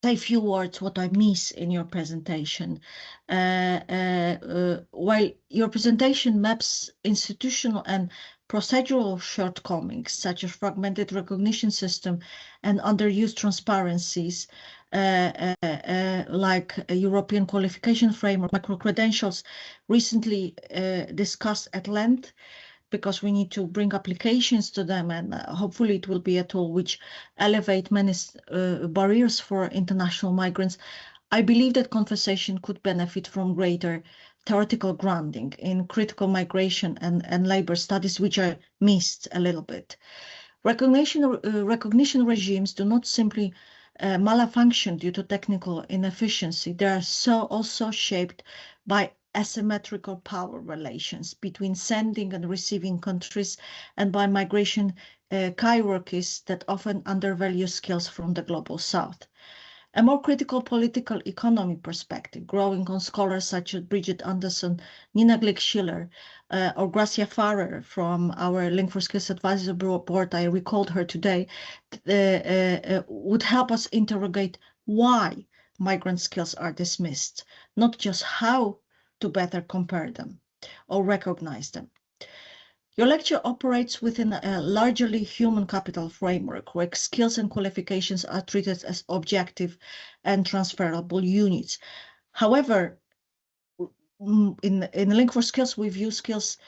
Speaker 1: say a few words what I miss in your presentation. While your presentation maps institutional and procedural shortcomings, such as fragmented recognition system and underused transparencies, like a European qualification framework, micro-credentials, recently discussed at length, because we need to bring applications to them, and hopefully it will be a tool which elevate many barriers for international migrants. I believe that conversation could benefit from greater theoretical grounding in critical migration and labor studies, which are missed a little bit. Recognition regimes do not simply malfunction due to technical inefficiency. They are also shaped by asymmetrical power relations between sending and receiving countries, and by migration hierarchies that often undervalue skills from the global south. A more critical political economy perspective, growing on scholars such as Bridget Anderson, Nina Glick-Schiller, or Gracia Farrer from our Link for Skills Advisory Board, I recalled her today, would help us interrogate why migrant skills are dismissed, not just how to better compare them or recognize them. Your lecture operates within a largely human capital framework where skills and qualifications are treated as objective and transferable units. However, in Link for Skills, we view skills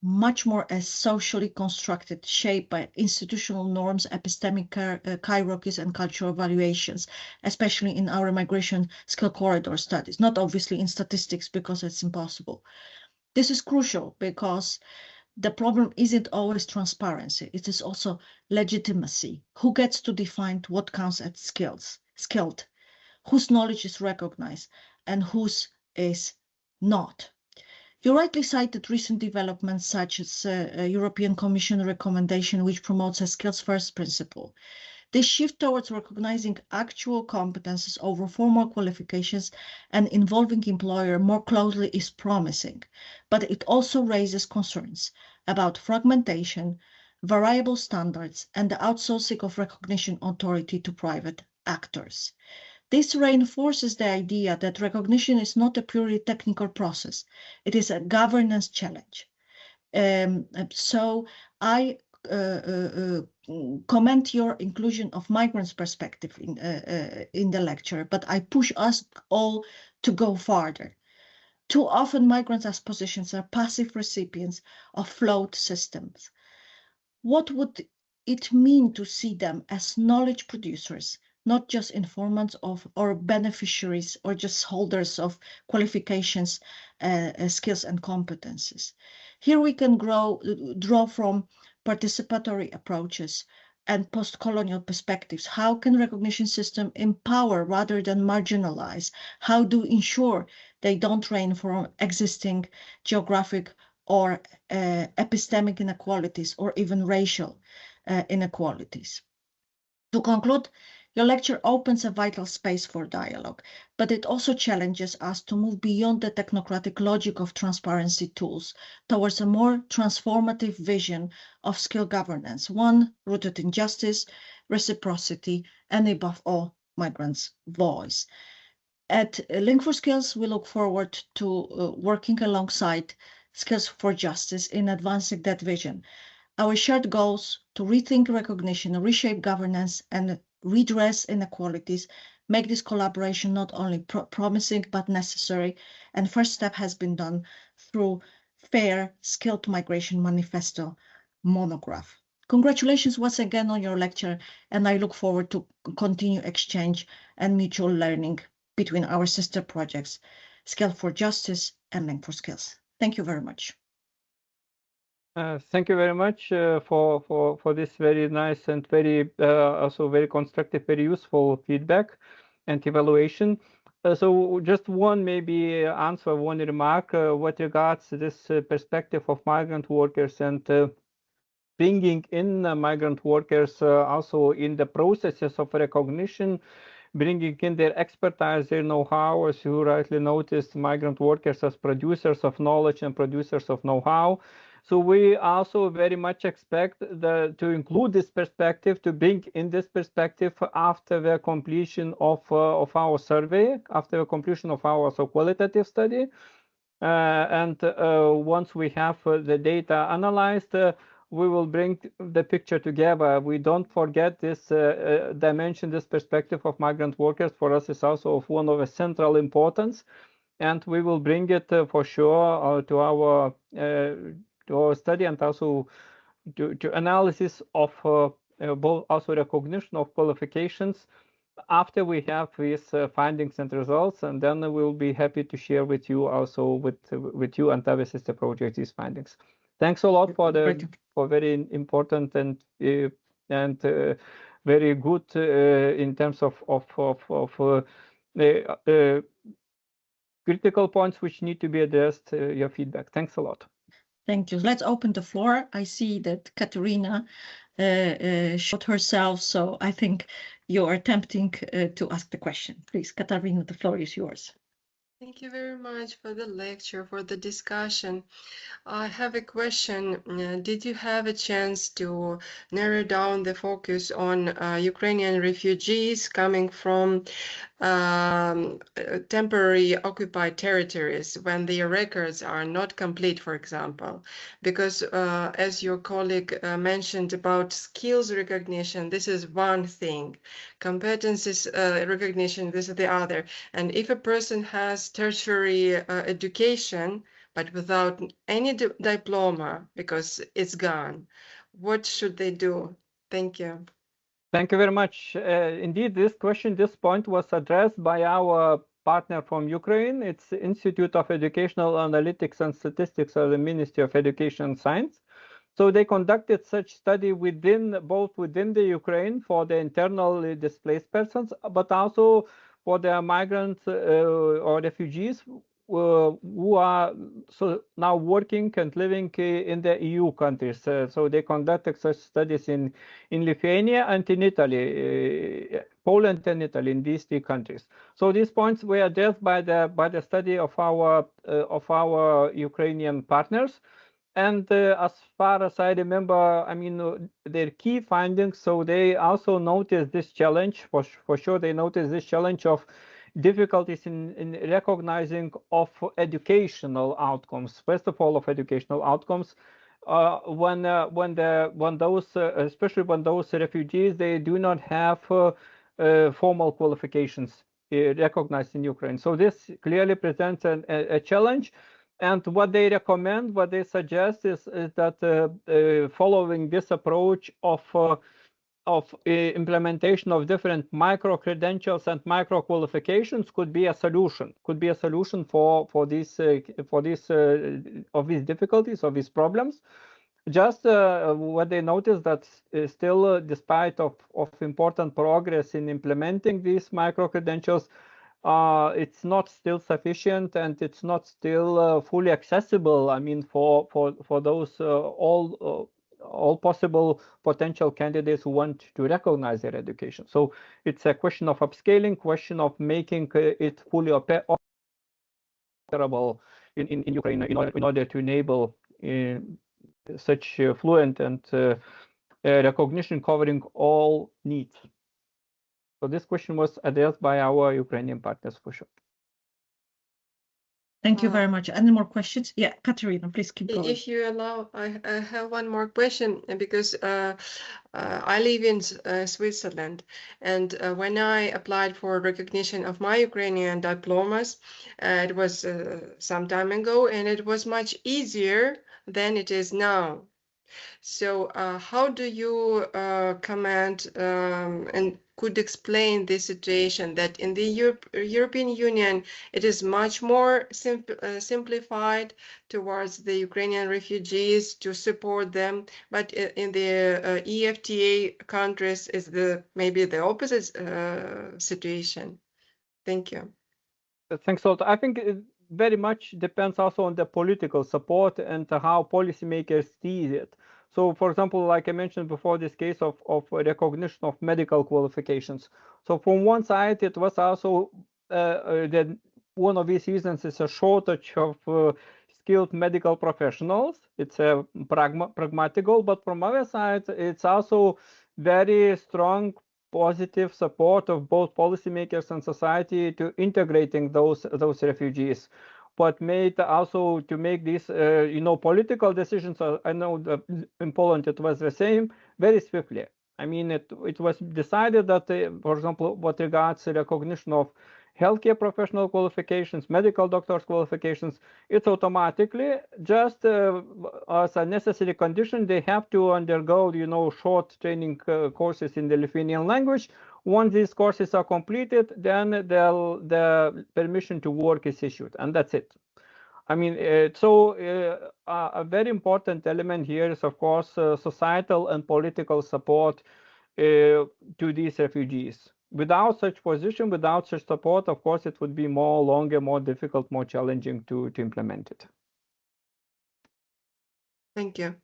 Speaker 1: much more as socially constructed, shaped by institutional norms, epistemic hierarchies, and cultural valuations, especially in our migration skill corridor studies, not obviously in statistics because it's impossible. This is crucial because the problem isn't always transparency. It is also legitimacy. Who gets to define what counts as skilled, whose knowledge is recognized, and whose is not. You rightly cited recent developments such as a European Commission recommendation which promotes a skills-first principle. This shift towards recognizing actual competences over formal qualifications and involving employer more closely is promising, but it also raises concerns about fragmentation, variable standards, and the outsourcing of recognition authority to private actors. This reinforces the idea that recognition is not a purely technical process. It is a governance challenge. So I comment your inclusion of migrants' perspective in the lecture, but I push us all to go farther. Too often, migrants as positions are passive recipients of flawed systems. What would it mean to see them as knowledge producers, not just informants of or beneficiaries or just holders of qualifications, skills, and competences? Here we can draw from participatory approaches and post-colonial perspectives. How can recognition system empower rather than marginalize? How do ensure they don't drain from existing geographic or epistemic inequalities or even racial inequalities? To conclude, your lecture opens a vital space for dialogue, but it also challenges us to move beyond the technocratic logic of transparency tools towards a more transformative vision of skill governance, one rooted in justice, reciprocity, and above all, migrants' voice. At Link for Skills, we look forward to working alongside Skills for Justice in advancing that vision. Our shared goals to rethink recognition, reshape governance, and redress inequalities make this collaboration not only promising but necessary, and first step has been done through FAIR Skilled Migration Manifesto monograph. Congratulations once again on your lecture, and I look forward to continue exchange and mutual learning between our sister projects, Skill for Justice and Link for Skills. Thank you very much.
Speaker 2: Thank you very much for this very nice and very also very constructive, very useful feedback and evaluation. So just one maybe answer, one remark with regards to this perspective of migrant workers and bringing in migrant workers also in the processes of recognition, bringing in their expertise, their know-how. As you rightly noticed, migrant workers as producers of knowledge and producers of know-how. So we also very much expect to include this perspective, to bring in this perspective after the completion of our survey, after the completion of our qualitative study. And once we have the data analyzed, we will bring the picture together. We don't forget this dimension, this perspective of migrant workers. For us, is also of one of a central importance, and we will bring it for sure to our study and also to analysis of both also recognition of qualifications after we have these findings and results, and then we'll be happy to share with you also with you and other sister projects these findings. Thanks a lot for very important and very good in terms of critical points which need to be addressed. Your feedback. Thanks a lot.
Speaker 1: Thank you. Let's open the floor. I see that Katerina showed herself, so I think you're attempting to ask the question. Please, Katarina, the floor is yours.
Speaker 3: Thank you very much for the lecture, for the discussion. I have a question. Did you have a chance to narrow down the focus on Ukrainian refugees coming from temporary occupied territories when their records are not complete, for example? Because as your colleague mentioned about skills recognition, this is one thing. Competences recognition, this is the other. And if a person has tertiary education, but without any diploma because it's gone, what should they do? Thank you.
Speaker 2: Thank you very much. Indeed, this point was addressed by our partner from Ukraine. It's the Institute of Educational Analytics and Statistics of the Ministry of Education and Science. So they conducted such study both within the Ukraine for the internally displaced persons, but also for the migrants or refugees who are now working and living in the EU countries. So they conducted such studies in Lithuania and in Italy, Poland and Italy, in these three countries. So these points were addressed by the study of our Ukrainian partners. And as far as I remember, I mean, their key findings, so they also noticed this challenge, for sure they noticed this challenge of difficulties in recognizing of educational outcomes. First of all, of educational outcomes, especially when those refugees, they do not have formal qualifications recognized in Ukraine. So this clearly presents a challenge. And what they recommend, what they suggest is that following this approach of implementation of different micro credentials and micro qualifications could be a solution. Could be a solution for these of these difficulties, of these problems. Just what they noticed that still, despite of important progress in implementing these micro credentials, it's not still sufficient, and it's not still fully accessible. I mean, for those all possible potential candidates who want to recognize their education. So it's a question of upscaling, question of making it fully operable in Ukraine in order to enable such fluent and recognition covering all needs. So this question was addressed by our Ukrainian partners for sure.
Speaker 1: Thank you very much. Any more questions? Yeah, Katerina, please keep going.
Speaker 3: If you allow, I have one more question, because I live in Switzerland, and when I applied for recognition of my Ukrainian diplomas, it was some time ago, and it was much easier than it is now. So how do you comment and could explain this situation that in the European Union it is much more simplified towards the Ukrainian refugees to support them, but in the EFTA countries is maybe the opposite situation? Thank you.
Speaker 2: Thanks a lot. I think it very much depends also on the political support and how policymakers see it. So, for example, like I mentioned before, this case of recognition of medical qualifications. So from one side, it was also that one of these reasons is a shortage of skilled medical professionals. It's a pragmatic goal, but from other side, it's also very strong positive support of both policymakers and society to integrating those refugees, but made also to make these political decisions. I know that in Poland it was the same very swiftly. I mean, it was decided that, for example, what regards the recognition of healthcare professional qualifications, medical doctors qualifications, it's automatically just as a necessary condition. They have to undergo, short training courses in the Lithuanian language. Once these courses are completed, then the permission to work is issued, and that's it. I mean, a very important element here is, of course, societal and political support to these refugees. Without such position, without such support, of course, it would be more longer, more difficult, more challenging to implement it.
Speaker 3: Thank you.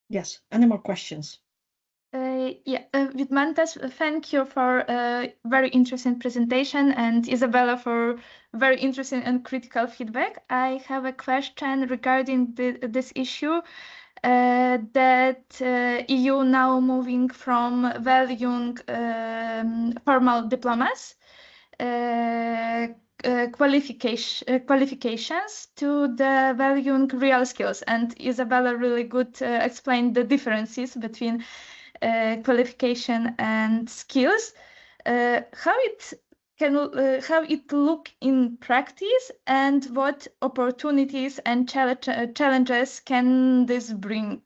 Speaker 1: Yes. Any more questions?
Speaker 4: Vidmantas, thank you for a very interesting presentation, and Isabella for very interesting and critical feedback. I have a question regarding this issue, that EU now moving from valuing formal diplomas, qualifications to the valuing real skills, and Isabella really good explained the differences between qualification and skills. How it look in practice, and what opportunities and challenges can this bring?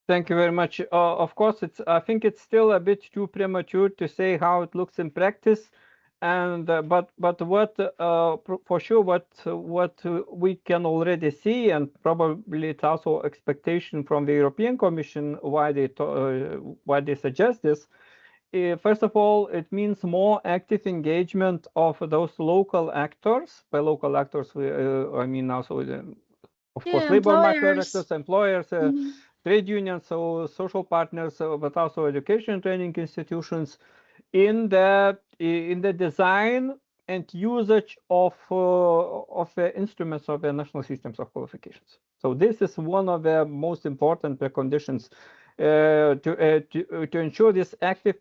Speaker 2: Thank you very much. Of course, I think it's still a bit too premature to say how it looks in practice, and but what for sure what we can already see, and probably it's also expectation from the European Commission why they suggest this. First of all, it means more active engagement of those local actors. By local actors, I mean also of course labor market actors, employers. Trade unions, so social partners, but also education training institutions in the design and usage of the instruments of the national systems of qualifications. So this is one of the most important preconditions to ensure this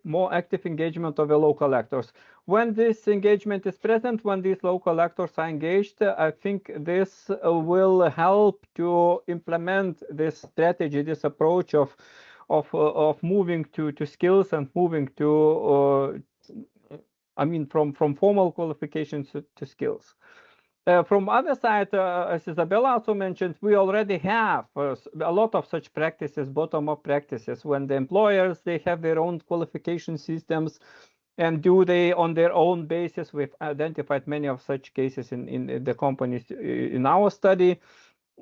Speaker 2: more active engagement of the local actors. When this engagement is present, when these local actors are engaged, I think this will help to implement this strategy, this approach of moving to skills and moving to from formal qualifications to skills. From other side, as Isabella also mentioned, we already have a lot of such practices, bottom-up practices, when the employers, they have their own qualification systems and do they on their own basis. We've identified many of such cases in the companies in our study.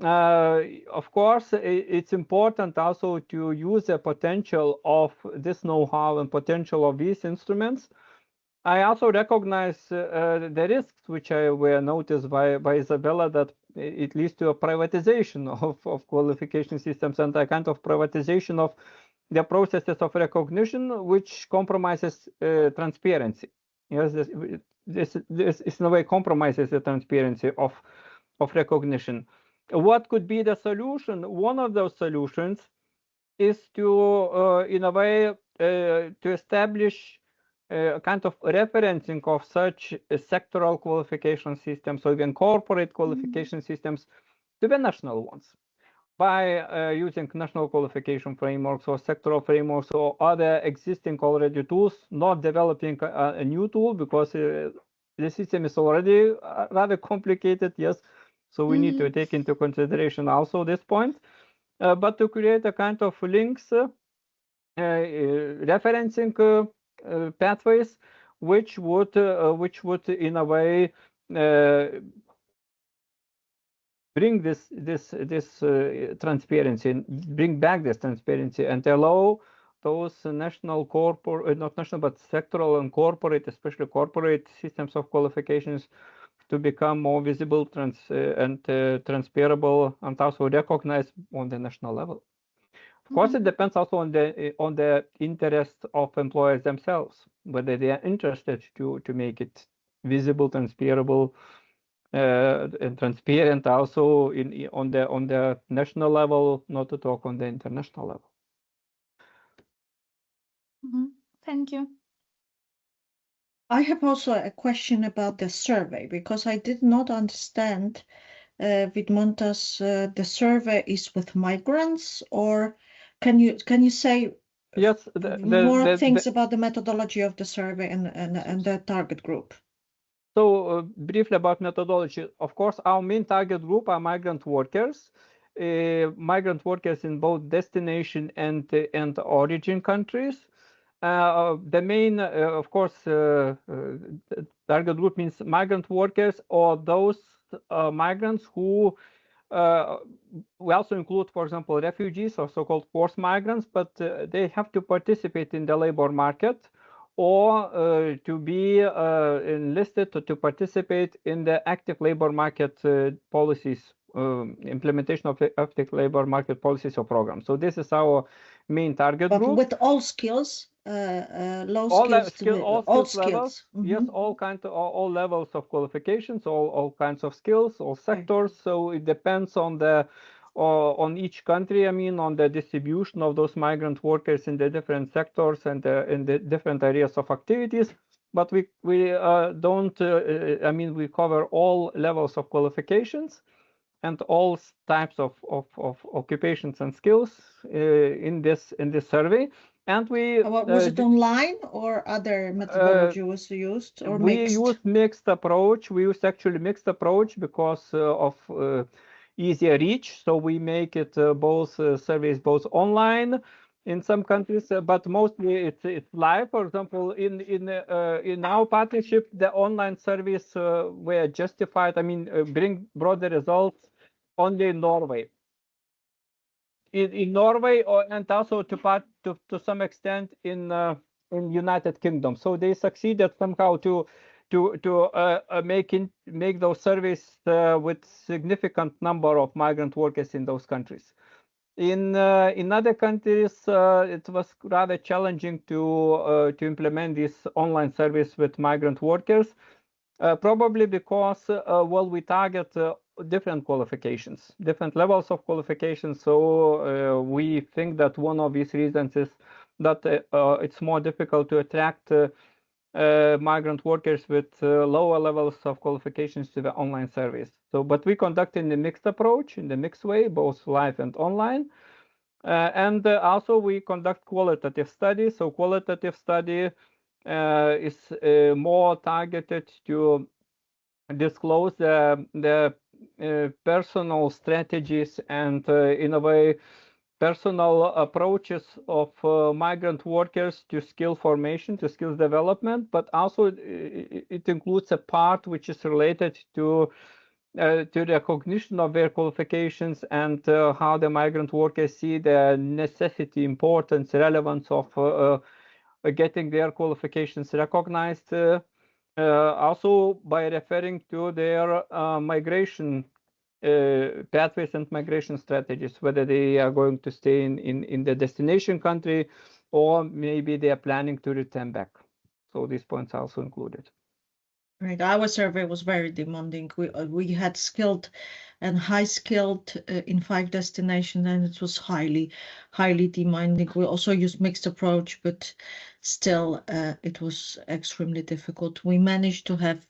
Speaker 2: Of course, it's important also to use the potential of this know-how and potential of these instruments. I also recognize the risks which were noticed by Isabella, that it leads to a privatization of qualification systems and a kind of privatization of the processes of recognition, which compromises transparency. Yes, this in a way compromises the transparency of recognition. What could be the solution? One of those solutions is to, in a way, to establish a kind of referencing of such sectoral qualification systems, or incorporate qualification systems to the national ones by using national qualification frameworks or sectoral frameworks or other existing already tools, not developing a new tool, because the system is already rather complicated, yes. So we need to take into consideration also this point, but to create a kind of links, referencing pathways, which would in a way bring this transparency, and bring back this transparency, and allow those national corporate, not national, but sectoral and corporate, especially corporate systems of qualifications, to become more visible and transferable, and also recognized on the national level. Of course, it depends also on the interest of employers themselves, whether they are interested to make it visible, transferable, and transparent also on the national level, not to talk on the international level.
Speaker 4: Thank you.
Speaker 1: I have also a question about the survey, because I did not understand, Vidmantas, the survey is with migrants, or can you say
Speaker 2: yes,
Speaker 1: more things about the methodology of the survey and the target group?
Speaker 2: So briefly about methodology. Of course, our main target group are migrant workers. In both destination and origin countries. The main, of course, target group means migrant workers, or those migrants who we also include, for example, refugees or so-called forced migrants, but they have to participate in the labor market, or to be enlisted to participate in the active labor market policies implementation of effective labor market policies or programs. So this is our main target
Speaker 1: But
Speaker 2: group.
Speaker 1: with all skills, low
Speaker 2: All
Speaker 1: skills,
Speaker 2: all skills levels. Yes, all levels of qualifications, all kinds of skills, all sectors. Okay. So it depends on the on each country. I mean, on the distribution of those migrant workers in the different sectors and in the different areas of activities. But we don't. I mean, we cover all levels of qualifications and all types of occupations and skills in this survey. And we
Speaker 1: was it online or other methodology was used, or mixed?
Speaker 2: We used mixed approach. We used actually mixed approach because of easier reach. So we make it both surveys both online in some countries, but mostly it's live. For example, in our partnership, the online surveys were justified. I mean, brought the results only in Norway. In Norway, and also to some extent in United Kingdom. So they succeeded somehow to make those surveys with significant number of migrant workers in those countries. In other countries, it was rather challenging to implement this online service with migrant workers, probably because well, we target different qualifications, different levels of qualifications. So we think that one of these reasons is that it's more difficult to attract migrant workers with lower levels of qualifications to the online service. So, but we conduct in the mixed approach, in the mixed way, both live and online. And also we conduct qualitative studies. So qualitative study is more targeted to disclose the personal strategies and in a way personal approaches of migrant workers to skill formation, to skills development, but also it includes a part which is related to recognition of their qualifications and how the migrant workers see the necessity, importance, relevance of getting their qualifications recognized. Also by referring to their migration pathways and migration strategies, whether they are going to stay in the destination country or maybe they are planning to return back. So these points are also included.
Speaker 1: Right. Our survey was very demanding. We had skilled and high skilled in 5 destinations, and it was highly demanding. We also used mixed approach, but still it was extremely difficult. We managed to have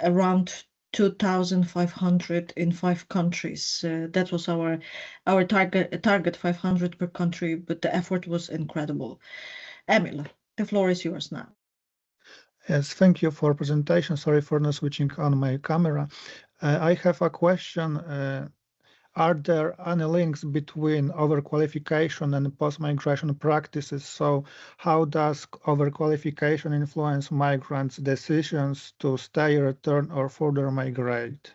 Speaker 1: around 2,500 in 5 countries. That was our target 500 per country, but the effort was incredible. Emil, the floor is yours now.
Speaker 5: Yes, thank you for presentation. Sorry for not switching on my camera. I have a question. Are there any links between overqualification and post-migration practices? So how does overqualification influence migrants' decisions to stay, return, or further migrate?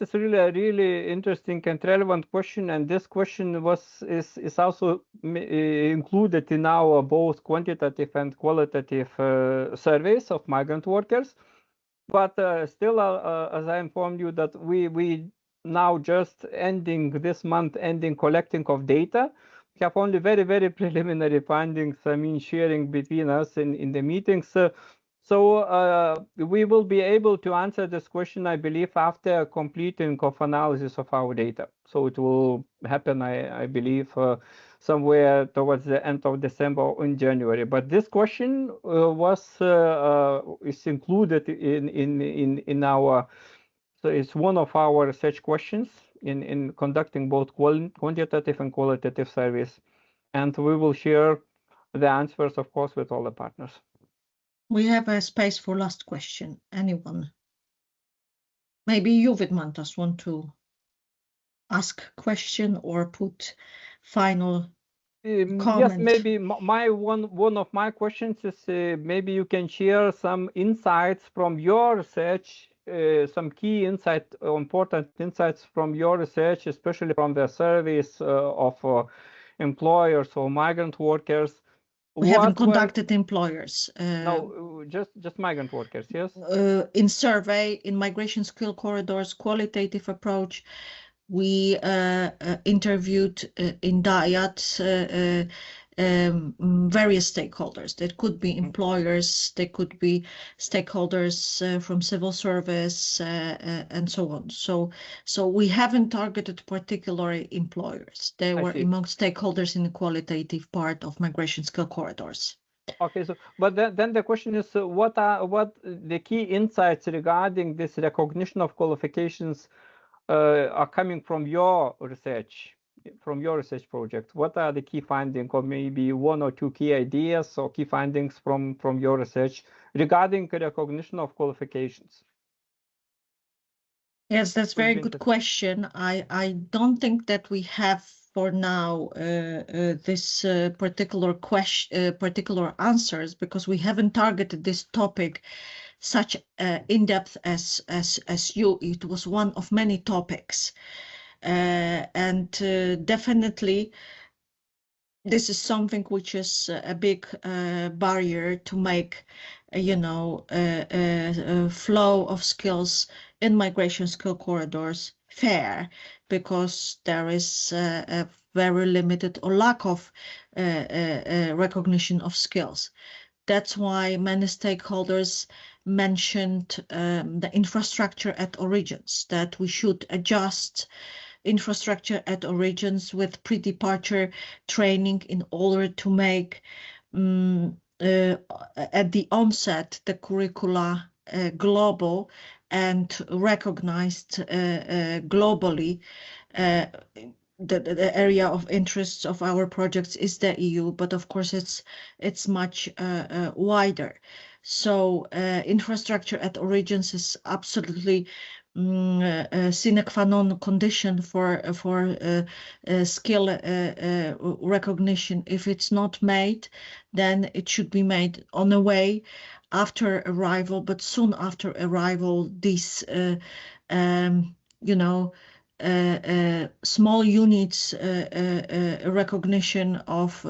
Speaker 2: It's really a really interesting and relevant question, and this question is also included in our both quantitative and qualitative surveys of migrant workers. But still, as I informed you, that we now just ending this month, collecting of data. We have only very preliminary findings. I mean, sharing between us in the meetings. So we will be able to answer this question, I believe, after completing of analysis of our data. So it will happen, I believe, somewhere towards the end of December or in January. But this question is included in our. So it's one of our research questions in conducting both quantitative and qualitative surveys, and we will share the answers, of course, with all the partners.
Speaker 1: We have a space for last question. Anyone? Maybe you, Vidmantas, want to ask question or put final comment?
Speaker 2: Yes, maybe one of my questions is maybe you can share some insights from your research, some key insight, important insights from your research, especially from the surveys of employers or migrant workers.
Speaker 1: We haven't conducted employers.
Speaker 2: No, just migrant workers, yes?
Speaker 1: In survey, in migration skill corridors, qualitative approach, we interviewed in DIAT various stakeholders. That could be employers, they could be stakeholders from civil service and so on. So we haven't targeted particular employers. They were among stakeholders in the qualitative part of migration skill corridors.
Speaker 2: Okay, so but then the question is, what the key insights regarding this recognition of qualifications are coming from your research project? What are the key findings, or maybe one or two key ideas or key findings from your research regarding recognition of qualifications?
Speaker 1: Yes, that's a very good question. I don't think that we have for now this particular answers, because we haven't targeted this topic such in depth as you. It was one of many topics, and definitely this is something which is a big barrier to make, flow of skills in migration skill corridors fair, because there is a very limited or lack of recognition of skills. That's why many stakeholders mentioned the infrastructure at origins, that we should adjust infrastructure at origins with pre-departure training in order to make at the onset the curricula global and recognized globally. The area of interests of our projects is the EU, but of course it's much wider. So infrastructure at origins is absolutely sine qua non condition for skill recognition. If it's not made, then it should be made on the way after arrival, but soon after arrival, these small units recognition of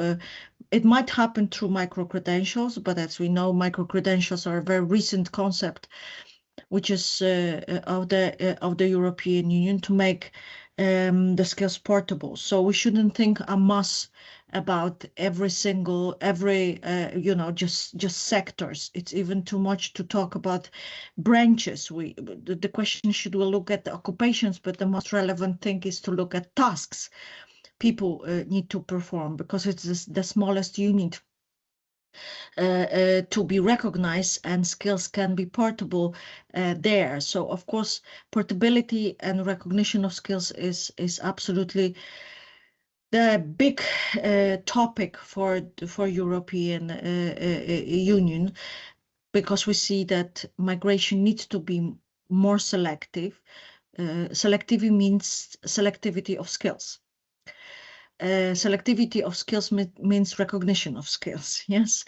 Speaker 1: it might happen through micro-credentials, but as we know, micro-credentials are a very recent concept, which is of the European Union, to make the skills portable. So we shouldn't think en masse about just sectors. It's even too much to talk about branches. The question should we look at the occupations, but the most relevant thing is to look at tasks people need to perform, because it's the smallest unit to be recognized, and skills can be portable there. So of course, portability and recognition of skills is absolutely the big topic for European Union, because we see that migration needs to be more selective. Selectivity means selectivity of skills. Selectivity of skills means recognition of skills, yes,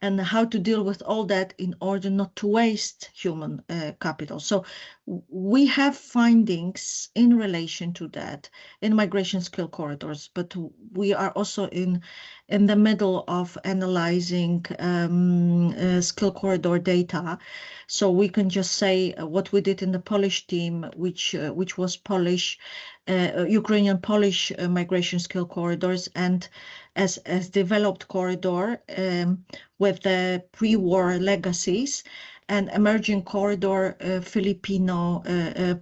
Speaker 1: and how to deal with all that in order not to waste human capital. So we have findings in relation to that in migration skill corridors, but we are also in the middle of analyzing skill corridor data. So we can just say what we did in the Polish team, which was Ukrainian-Polish migration skill corridors, and as developed corridor with the pre-war legacies, and emerging corridor Filipino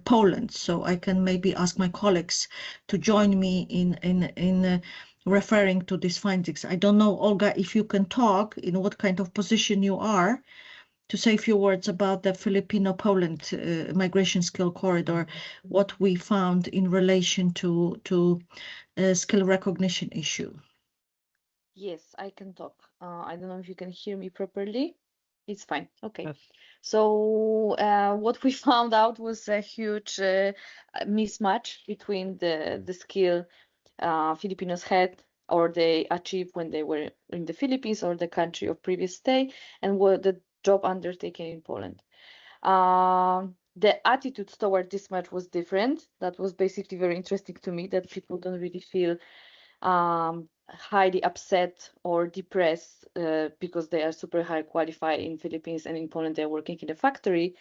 Speaker 1: Poland. So I can maybe ask my colleagues to join me in referring to these findings. I don't know, Olga, if you can talk, in what kind of position you are, to say a few words about the Filipino-Poland migration skill corridor, what we found in relation to skill recognition issue.
Speaker 6: Yes, I can talk. I don't know if you can hear me properly. It's fine. Okay.
Speaker 2: Yes.
Speaker 6: So what we found out was a huge mismatch between the skill Filipinos had or they achieved when they were in the Philippines or the country of previous stay, and what the job undertaken in Poland. The attitudes toward this match was different. That was basically very interesting to me, that people don't really feel highly upset or depressed because they are super high qualified in Philippines, and in Poland they're working in a factory.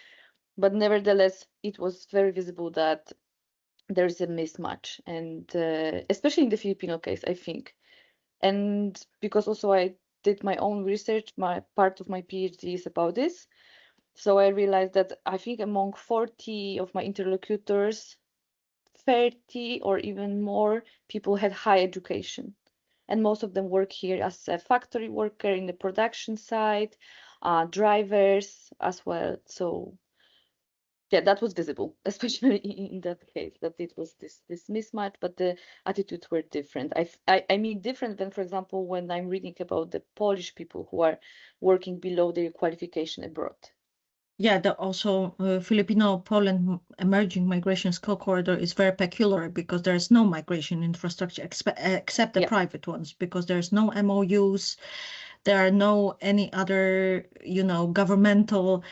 Speaker 6: But nevertheless, it was very visible that there is a mismatch, and especially in the Filipino case, I think. And because also I did my own research, my part of my PhD is about this. So I realized that I think among 40 of my interlocutors, 30 or even more people had high education. And most of them work here as a factory worker in the production side, drivers as well. So yeah, that was visible, especially in that case, that it was this mismatch, but the attitudes were different. I mean different than, for example, when I'm reading about the Polish people who are working below their qualification abroad.
Speaker 1: Yeah, also Filipino-Poland emerging migration skill corridor is very peculiar because there is no migration infrastructure except the
Speaker 6: Yeah.
Speaker 1: private ones, because there's no MOUs, there are no any other, governmental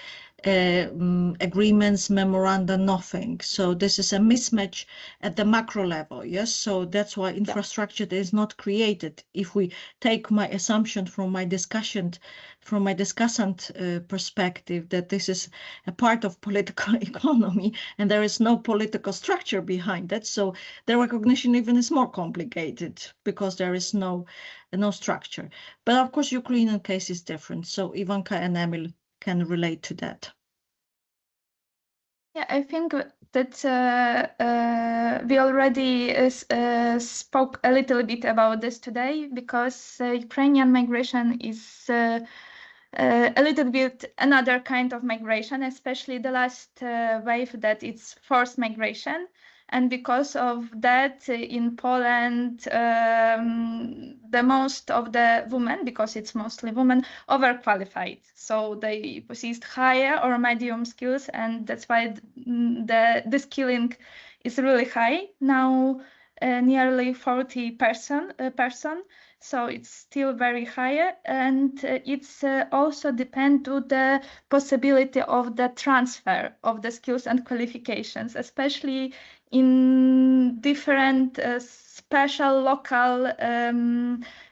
Speaker 1: agreements, memoranda, nothing. So this is a mismatch at the macro level, yes? So that's why infrastructure is not created. If we take my assumption from my discussant perspective, that this is a part of political economy and there is no political structure behind that, so the recognition even is more complicated because there is no structure. But of course, Ukrainian case is different. So Ivanka and Emil can relate to that.
Speaker 4: Yeah, I think that we already spoke a little bit about this today, because Ukrainian migration is a little bit another kind of migration, especially the last wave, that it's forced migration. And because of that, in Poland, the most of the women, because it's mostly women, overqualified. So they possessed higher or medium skills, and that's why the skilling is really high now, nearly 40%. So it's still very high, and it's also depend to the possibility of the transfer of the skills and qualifications, especially in different special local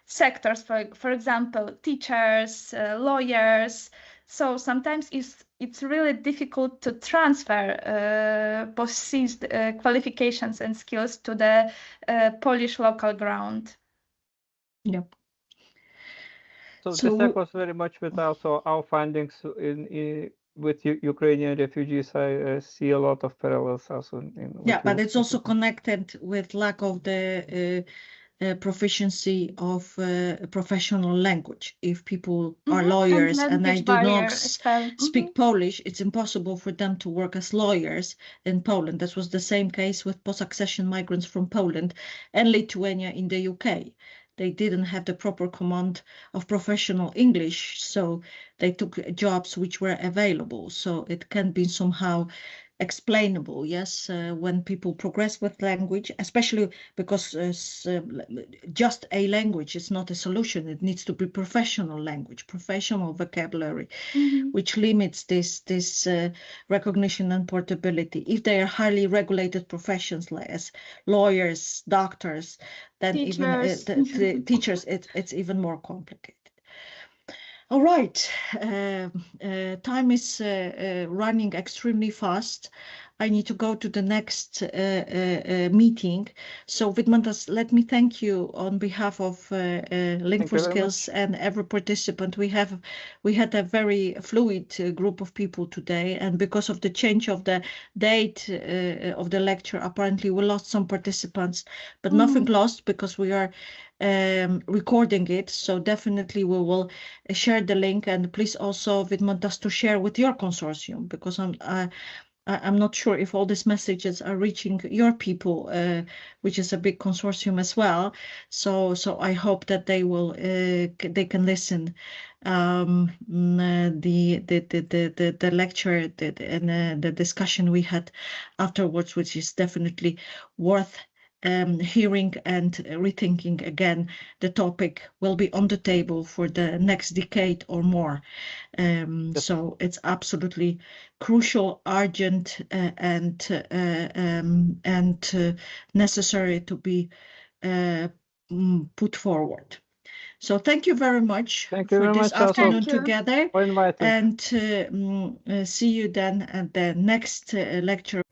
Speaker 4: sectors, for example, teachers, lawyers. So sometimes it's really difficult to transfer possessed qualifications and skills to the Polish local ground.
Speaker 1: Yep.
Speaker 2: So this echoes very much with also our findings with Ukrainian refugees. I see a lot of parallels also.
Speaker 1: But it's also connected with lack of the proficiency of professional language. If people are lawyers and they do not speak Polish, it's impossible for them to work as lawyers in Poland. That was the same case with post-accession migrants from Poland and Lithuania in the UK. They didn't have the proper command of professional English, so they took jobs which were available. So it can be somehow explainable, yes, when people progress with language, especially because just a language is not a solution. It needs to be professional language, professional vocabulary, which limits this recognition and portability. If they are highly regulated professions, like as lawyers, doctors, then
Speaker 4: teachers.
Speaker 1: even the teachers, it's even more complicated. All right, time is running extremely fast. I need to go to the next meeting. So Vidmantas, let me thank you on behalf of Link for Skills and every participant. We had a very fluid group of people today, and because of the change of the date of the lecture, apparently we lost some participants, but nothing lost because we are recording it. So definitely we will share the link, and please also Vidmantas to share with your consortium, because I'm not sure if all these messages are reaching your people, which is a big consortium as well. So I hope that they can listen the lecture and the discussion we had afterwards, which is definitely worth hearing and rethinking again. The topic will be on the table for the next decade or more. So it's absolutely crucial, urgent, and necessary to be put forward. So thank you very much
Speaker 2: Thank you
Speaker 1: for
Speaker 2: very
Speaker 1: this
Speaker 2: much, also,
Speaker 1: afternoon together,
Speaker 2: for inviting.
Speaker 1: and see you then at the next lecture.